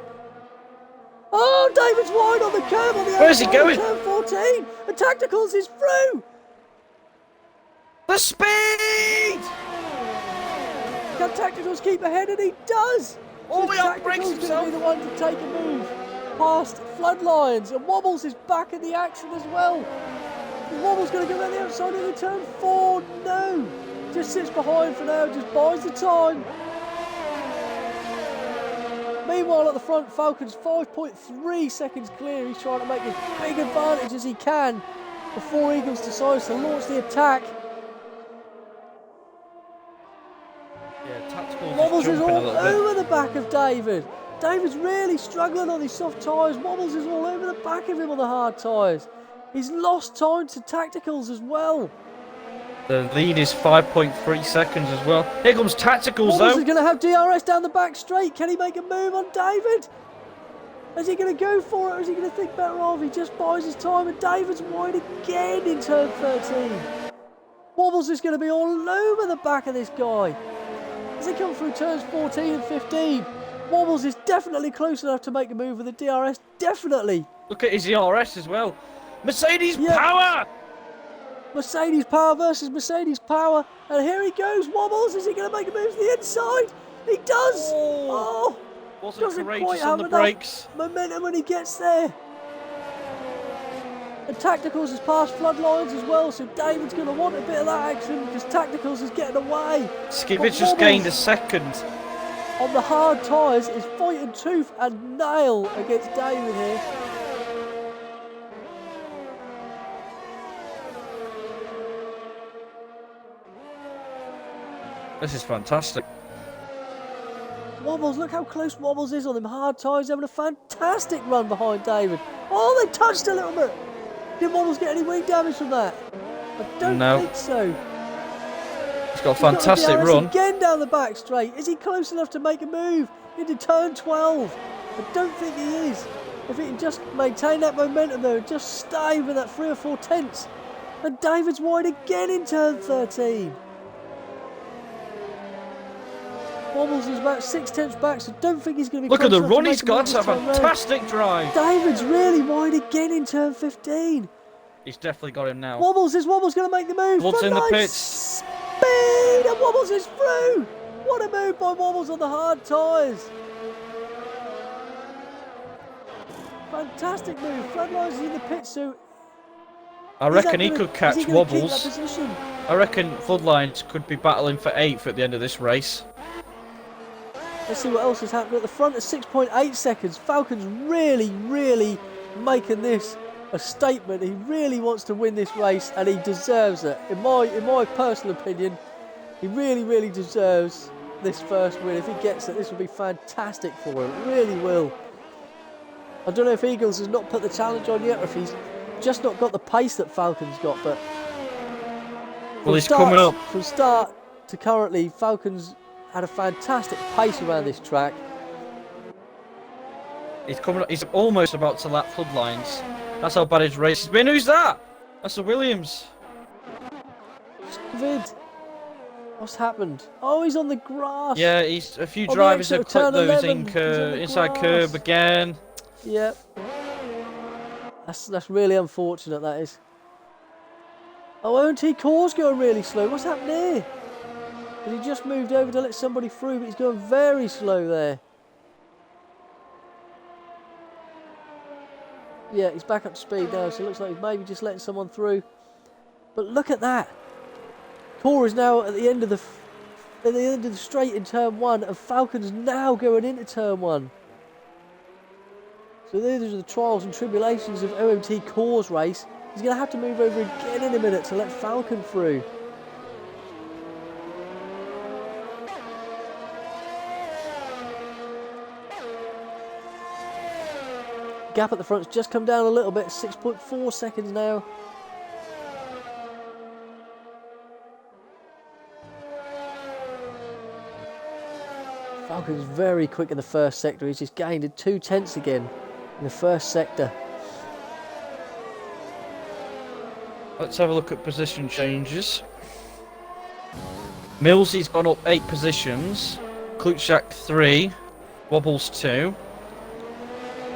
Oh, David's wide on the curb on the Where's he outside going? of turn 14. The Tacticals is through. The speed! Can Tacticals keep ahead? And he does. Oh, he Tacticals outbreaks going to himself. be the one to take a move past Floodlines, and Wobbles is back in the action as well. Wobbles going to go around the outside of the turn 4. No, just sits behind for now. Just buys the time. Meanwhile, at the front, Falcon's 5.3 seconds clear. He's trying to make as big advantage as he can. before Eagles decides to launch the attack. Yeah, Tactical's Wobbles just is jumping a all little bit. over the back of David. David's really struggling on these soft tyres. Wobbles is all over the back of him on the hard tyres. He's lost time to Tacticals as well. The lead is 5.3 seconds as well. Here comes Tacticals Wobbles though. is going to have DRS down the back straight. Can he make a move on David? Is he going to go for it, or is he going to think better of? He just buys his time, and David's wide again in turn 13. Wobbles is going to be all over the back of this guy. As they come through turns 14 and 15, Wobbles is definitely close enough to make a move with the DRS. Definitely. Look at his ERS as well. Mercedes Yep. power! Mercedes power versus Mercedes power. And here he goes. Wobbles, is he going to make a move to the inside? He does. Oh, Wasn't doesn't quite courageous on have the enough brakes. momentum when he gets there. And Tacticals has passed floodlines as well, so David's going to want a bit of that action because Tacticals is getting away. Skivic just gained a second. On the hard tyres is fighting tooth and nail against David here. This is fantastic. Wobbles, look how close Wobbles is on them hard tyres, having a fantastic run behind David. Oh, they touched a little bit. Did Wobbles get any wing damage from that? I don't think so. He's got a fantastic got the DRS run. again down the back straight. Is he close enough to make a move into turn 12? I don't think he is. If he can just maintain that momentum though, just stay with that 3 or 4 tenths. And David's wide again in turn 13. Wobbles is about 6 tenths back, so don't think he's going to be Look at close the enough to run make he's a got. move It's this a time round. fantastic drive. David's really wide again in turn 15. He's definitely got him now. Wobbles going to make the move. Wobbles in the Nice pits. Speed, and Wobbles is through. What a move by Wobbles on the hard tyres. Fantastic move. Floodlines is in the pit, so I reckon he could catch is he gonna keep that Wobbles. position? I reckon Floodlines could be battling for 8th at the end of this race. Let's see what else has happened at the front at 6.8 seconds. Falcon's really, really making this a statement. He really wants to win this race, and he deserves it. In my personal opinion, he really, really deserves this first win. If he gets it, this will be fantastic for him. It really will. I don't know if Eagles has not put the challenge on yet, or if he's just not got the pace that Falcon's got. But Well, he's coming up. From start to currently, Falcon's had a fantastic pace around this track. He's coming up. He's almost about to lap Floodlines. That's how bad his race has been. Who's that? That's the Williams. Vid, what's happened? Oh, he's on the grass. Yeah, he's a few On the drivers exit have of turn clipped those 11, he's on the inside grass. curb again. Yep. That's really unfortunate, that is. Oh, OMT Core's going really slow. What's happened here? He just moved over to let somebody through, but he's going very slow there. Yeah, he's back up to speed now, so it looks like he's maybe just letting someone through. But look at that. Core is now at the end of the straight in turn 1, and Falcon's now going into turn 1. So these are the trials and tribulations of OMT Core's race. He's going to have to move over again in a minute to let Falcon through. Gap at the front's just come down a little bit, 6.4 seconds now. Falcon's very quick in the first sector. He's just gained 2 tenths again in the first sector. Let's have a look at position changes. Millsy's gone up 8 positions. Klutschak 3. Wobbles 2.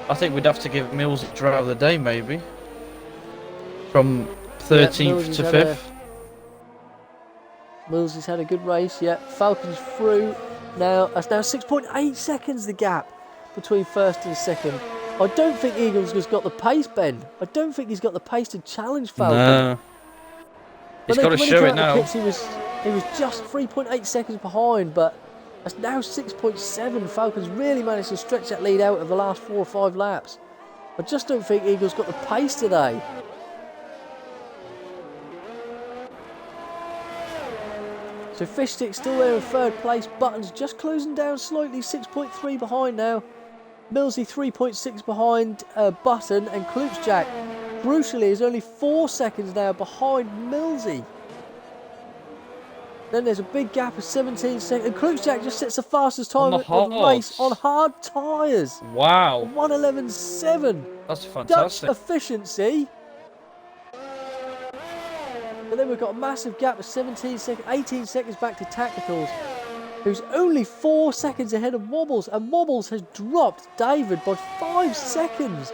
I think we'd have to give Mills driver of the day, maybe. From 13th to 5th. Mills has had a good race, yeah. Falcon's through now. That's now 6.8 seconds the gap between first and second. I don't think Eagles has got the pace, Ben. I don't think he's got the pace to challenge Falcon. No. He's got to show it now. Pits, he was just 3.8 seconds behind, but that's now 6.7. Falcon's really managed to stretch that lead out of the last 4 or 5 laps. I just don't think Eagles got the pace today. So Fish Stick's still there in third place. Button's just closing down slightly, 6.3 behind now. Millsy 3.6 behind Button, and Klutschak, crucially, is only 4 seconds now behind Millsy. Then there's a big gap of 17 seconds, and Klutschak just sets the fastest time of the race on hard tyres. Wow. 1:11.7. That's fantastic. Dutch efficiency. But then we've got a massive gap of 17 seconds, 18 seconds back to Tacticals, who's only 4 seconds ahead of Wobbles, and Wobbles has dropped David by 5 seconds.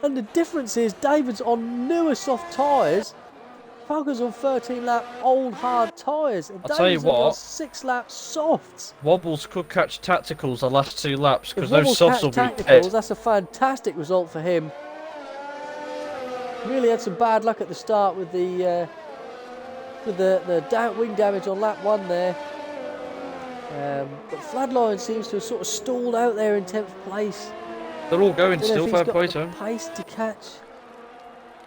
And the difference is David's on newer soft tyres, Falcon's on 13-lap old hard tyres, and I'll tell you David's on what, 6-lap softs. Wobbles could catch Tacticals the last 2 laps because If those Wobbles softs will catch be Tacticals, pit. that's a fantastic result for him. Really had some bad luck at the start with the wing damage on lap 1 there. But Fladline seems to have sort of stalled out there in 10th place. They're all going still, fair play He's to got him. the pace to catch.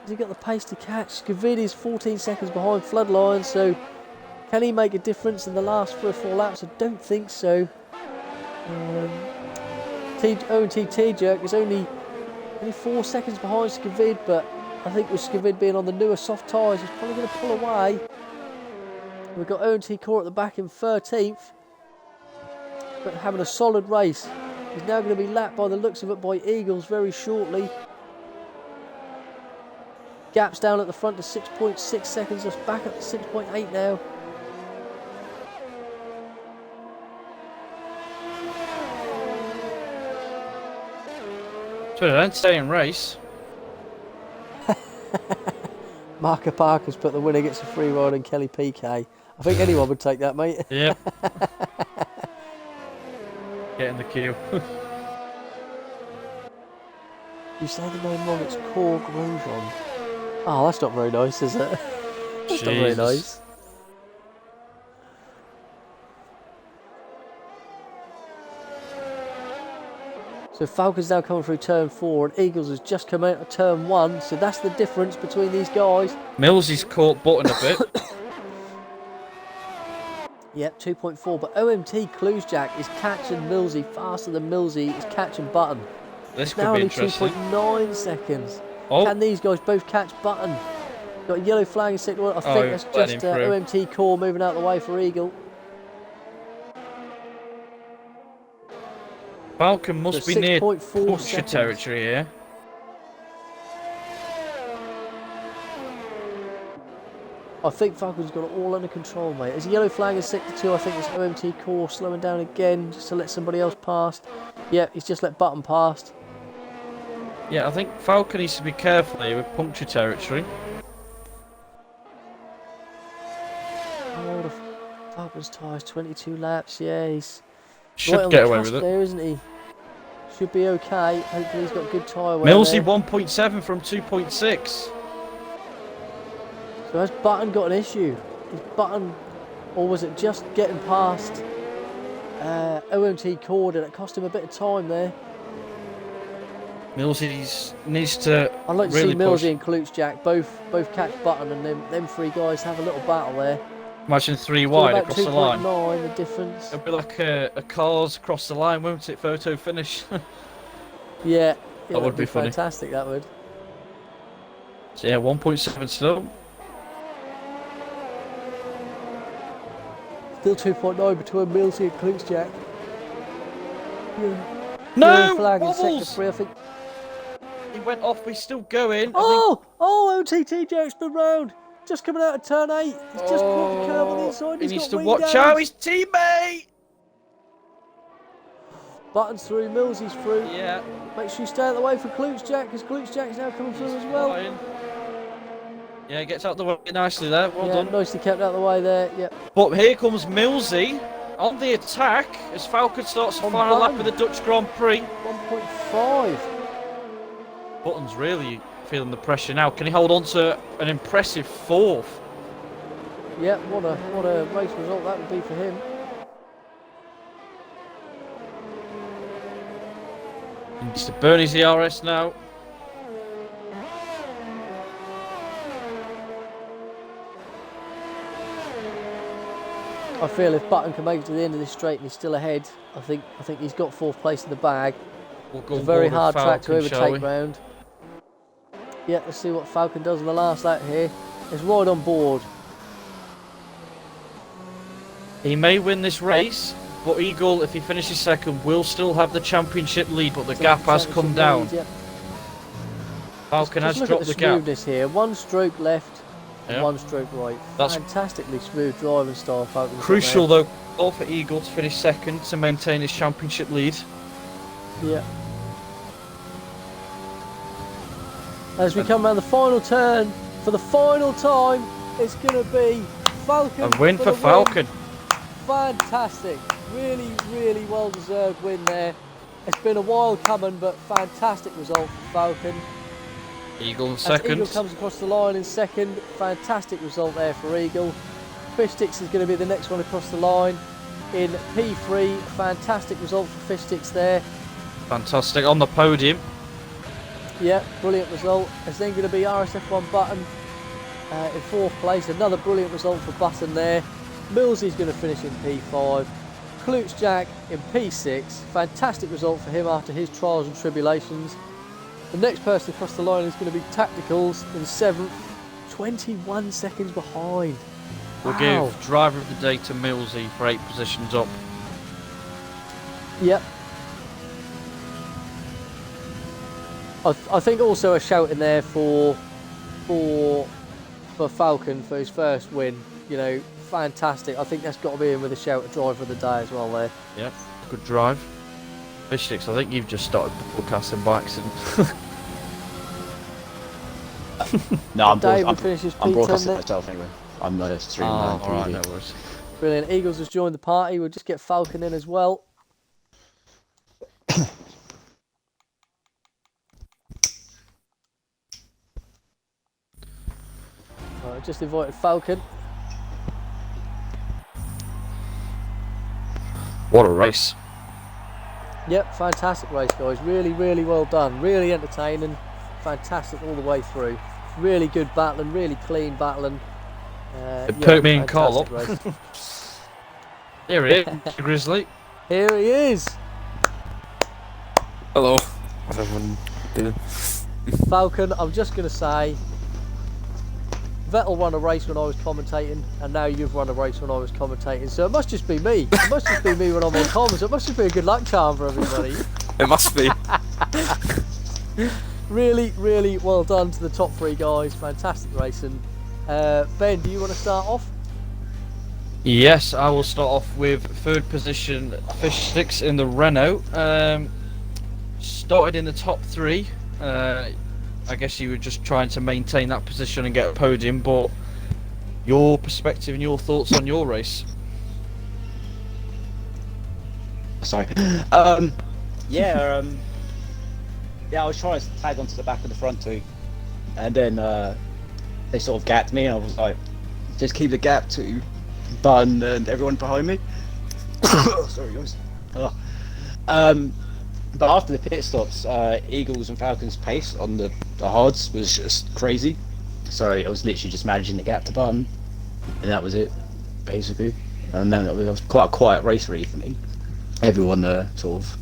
Has he got the pace to catch? Skavidi's 14 seconds behind Floodline, so can he make a difference in the last 3 or 4 laps? I don't think so. O&T T-Jerk is only 4 seconds behind Skavid, but I think with Skavid being on the newer soft tyres, he's probably going to pull away. We've got O&T Core at the back in 13th, but having a solid race. He's now going to be lapped by the looks of it by Eagles very shortly. Gaps down at the front to 6.6 seconds, just back up to 6.8 now. So they don't stay in race. Marker Parker's put the winner gets a free ride and Kelly PK. I think anyone would take that, mate. Yep. Get in the queue. You say the name wrong, it's Core Grosjean. Oh, that's not very nice, is it? That's not very nice. So Falcon's now coming through turn 4 and Eagles has just come out of turn 1, so that's the difference between these guys. Millsy's caught Button a bit. Yep, 2.4, but OMT Kluzjak is catching Millsy faster than Millsy is catching Button. This Now could be only interesting. 2.9 seconds. Oh, Can these guys both catch Button? Got a yellow flag in second. I think that's let just him through. OMT Core moving out of the way for Eagle. Falcon must So be near 6.4 puncture seconds. territory here. I think Falcon's got it all under control, mate. There's a yellow flag in sector 2. I think it's OMT Core slowing down again just to let somebody else past. Yeah, he's just let Button past. Yeah, I think Falcon needs to be careful here with puncture territory. Oh, the Falcon's tyres, 22 laps. Yeah, he's Should right on get the away cusp with it. there, isn't he? Should be okay. Hopefully he's got good tyre wear Millsy there. 1.7 from 2.6. So has Button got an issue? Is Button, or was it just getting past OMT Cord and it cost him a bit of time there? Millsy needs to I'd like to really see Millsy push. and Klutschak both catch Button and them 3 guys have a little battle there. Imagine 3 Still wide about across the line. 2.9 the difference. It'll be like a cars across the line, won't it? Photo finish. Yeah, That would be funny. fantastic. That would. So yeah, 1.7 still. Still 2.9 between Millsy and Klutschak. No! Flag in sector Wobbles! 3, I think. He went off, he's still going. Oh, OTT Jack's been round. Just coming out of turn 8. He's just caught the curve on the inside. He He's needs got to wing watch damage. out his teammate! Button's through, Millsy's through. Yeah. Make sure you stay out of the way for Klutschak, because Klutschak's now coming through as well. Fine. Yeah, gets out the way nicely there. Well Yeah, done. nicely kept out of the way there. Yeah. But here comes Millsy on the attack as Falcon starts the On final lap Button. of the Dutch Grand Prix. 1.5. Button's really feeling the pressure now. Can he hold on to an impressive 4th? Yeah, what a race result that would be for him. He needs to burn his ERS now. I feel if Button can make it to the end of this straight and he's still ahead, I think he's got 4th place in the bag. We'll go It's a very board with hard track to Falcon, shall we? overtake round. Yeah, let's see what Falcon does in the last lap here. It's right on board. He may win this race, but Eagle, if he finishes second, will still have the championship lead, but the gap has come down. Lead, yep. Falcon has look dropped at the the gap. smoothness here. 1 stroke left, Yeah. 1 stroke right. That's fantastically smooth driving style. Falcon's got crucial there. though, all for Eagle to finish second to maintain his championship lead. Yeah. As we come around the final turn, for the final time, it's going to be Falcon. A win for Falcon. Fantastic. Really, really well deserved win there. It's been a while coming, but fantastic result for Falcon. Eagle in As second. Eagle comes across the line in second. Fantastic result there for Eagle. Fish Sticks is going to be the next one across the line in P3. Fantastic result for Fish Sticks there. Fantastic on the podium. Yeah, brilliant result. It's then going to be RSF1 Button in 4th place. Another brilliant result for Button there. Millsy's going to finish in P5. Klutz Jack in P6. Fantastic result for him after his trials and tribulations. The next person across the line is going to be Tacticals in 7th. 21 seconds behind. We'll Wow. give driver of the day to Millsy for 8 positions up. Yep. I think also a shout in there for Falcon for his first win. You know, fantastic. I think that's got to be in with a shout at driver of the day as well there. Yep, good drive. Fish Sticks, I think you've just started broadcasting by accident. No, I'm David finishes I'm P10 broadcasting there. myself anyway. I'm streaming on TV. Alright, no worries. Brilliant. Eagles has joined the party. We'll just get Falcon in as well. Right, just invited Falcon. What a race. Yep, fantastic race, guys. Really, really well done. Really entertaining. Fantastic all the way through. Really good battling. Really clean battling. It put me in call up. fantastic race. Here it is, Grizzly. Here he is. Hello. How's everyone doing? Falcon, I'm just going to say, Vettel won a race when I was commentating, and now you've run a race when I was commentating, so it must just be me. It must just be me when I'm on comms. It must just be a good luck charm for everybody. It must be. Really, really well done to the top 3 guys. Fantastic racing. Ben, do you want to start off? Yes, I will start off with 3rd position, Fish Sticks in the Renault. Started in the top 3. I guess you were just trying to maintain that position and get a podium, but your perspective and your thoughts on your race. Sorry. Yeah, I was trying to tag onto the back of the front too, and then they sort of gapped me, and I was like, just keep the gap to Bun and everyone behind me. Sorry, guys. But after the pit stops, Eagles and Falcons' pace on the hards was just crazy. So I was literally just managing the gap to Bun, and that was it, basically. And then it was quite a quiet race really for me. Everyone sort of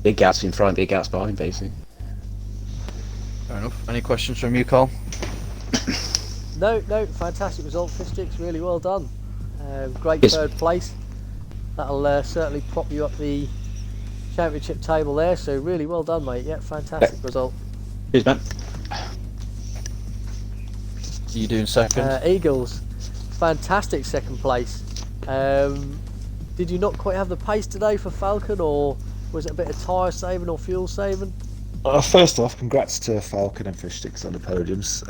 big gaps in front, big gaps behind, basically. Fair enough. Any questions from you, Carl? No, fantastic result. Fish Sticks, really well done. Great Yes. 3rd place. That'll certainly prop you up the championship table there, so really well done, mate. Yeah, fantastic result. Cheers, man. You doing second? Eagles, fantastic 2nd place. Did you not quite have the pace today for Falcon, or was it a bit of tyre saving or fuel saving? First off, congrats to Falcon and Fish Sticks on the podiums.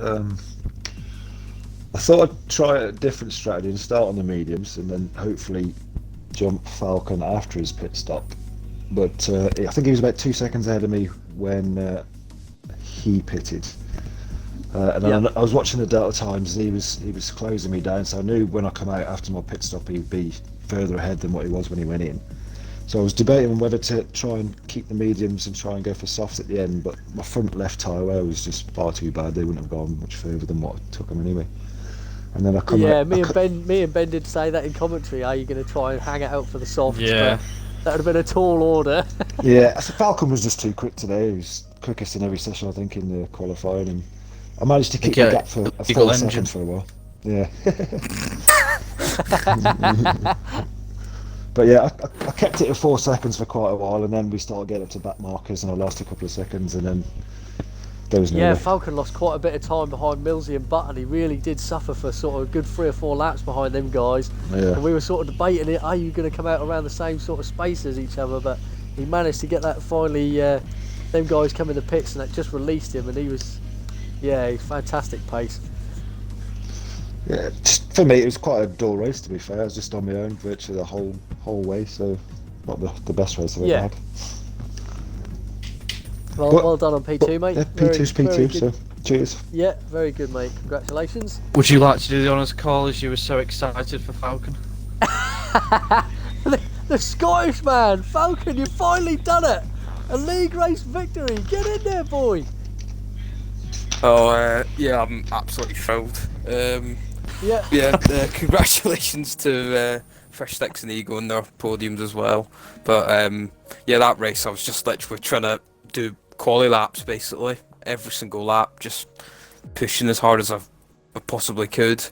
I thought I'd try a different strategy and start on the mediums and then hopefully jump Falcon after his pit stop. But I think he was about 2 seconds ahead of me when he pitted. And then I was watching the Delta times and he was closing me down, so I knew when I come out after my pit stop he'd be further ahead than what he was when he went in. So I was debating whether to try and keep the mediums and try and go for softs at the end, but my front left tyre wear was just far too bad. They wouldn't have gone much further than what I took them anyway. And then I come Yeah, out, me and Ben did say that in commentary. Are you going to try and hang it out for the softs? Yeah. But that would have been a tall order. yeah, so Falcon was just too quick today. He was quickest in every session, I think, in the qualifying, and I managed to keep the gap for a Eagle full engine. second for a while. Yeah. But yeah, I kept it at 4 seconds for quite a while, and then we started getting up to back markers, and I lost a couple of seconds, and then there was no Yeah, way. Falcon lost quite a bit of time behind Millsy and Button. He really did suffer for sort of a good 3 or 4 laps behind them guys. Yeah. And we were sort of debating it, are you going to come out around the same sort of space as each other? But he managed to get that finally, them guys come in the pits and that just released him, and he's fantastic pace. Yeah, just for me, it was quite a dull race, to be fair. I was just on my own virtually the whole way, so not the best race I've ever had. Well, But- well done on P2, mate. Yeah, P2's Very P2, good. so cheers. Yeah, very good, mate. Congratulations. Would you like to do the honours call as you were so excited for Falcon? The Scottish man, Falcon, you've finally done it. A league race victory. Get in there, boy. Oh, yeah, I'm absolutely thrilled. Yeah. Yeah, congratulations to Fresh Sticks and Eagle on their podiums as well. But yeah, that race I was just literally trying to do quali laps basically, every single lap, just pushing as hard as I possibly could.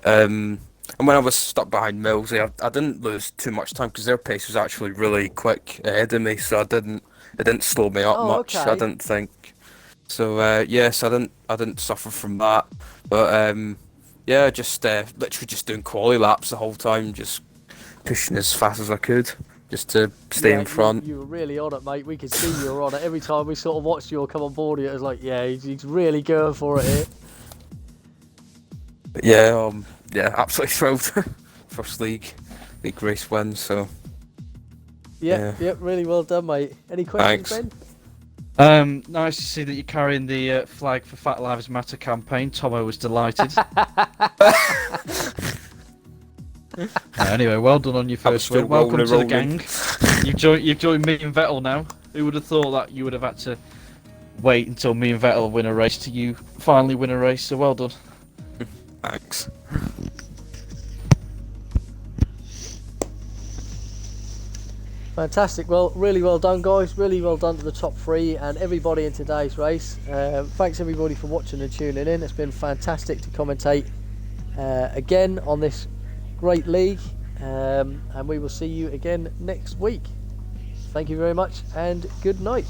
And when I was stuck behind Millsy, I didn't lose too much time because their pace was actually really quick ahead of me, so it didn't slow me up much. Okay. I didn't think. So yes, I didn't suffer from that. But yeah, just literally just doing quali laps the whole time, just pushing as fast as I could, just to stay in front. You were really on it, mate. We could see you were on it. Every time we sort of watched you all come on board, it was like, yeah, he's really going for it here. But yeah, yeah, absolutely thrilled. First league race win. So Yeah, really well done, mate. Any questions, Thanks. Ben? Nice to see that you're carrying the flag for Fat Lives Matter campaign. Tomo was delighted. Anyway, well done on your first still win. Welcome to the rolling. gang. You've joined me and Vettel now. Who would have thought that you would have had to wait until me and Vettel win a race to you finally win a race? So well done. Thanks. Fantastic. Well, really well done, guys. Really well done to the top 3 and everybody in today's race. Thanks everybody for watching and tuning in. It's been fantastic to commentate again on this great league, and we will see you again next week. Thank you very much and good night.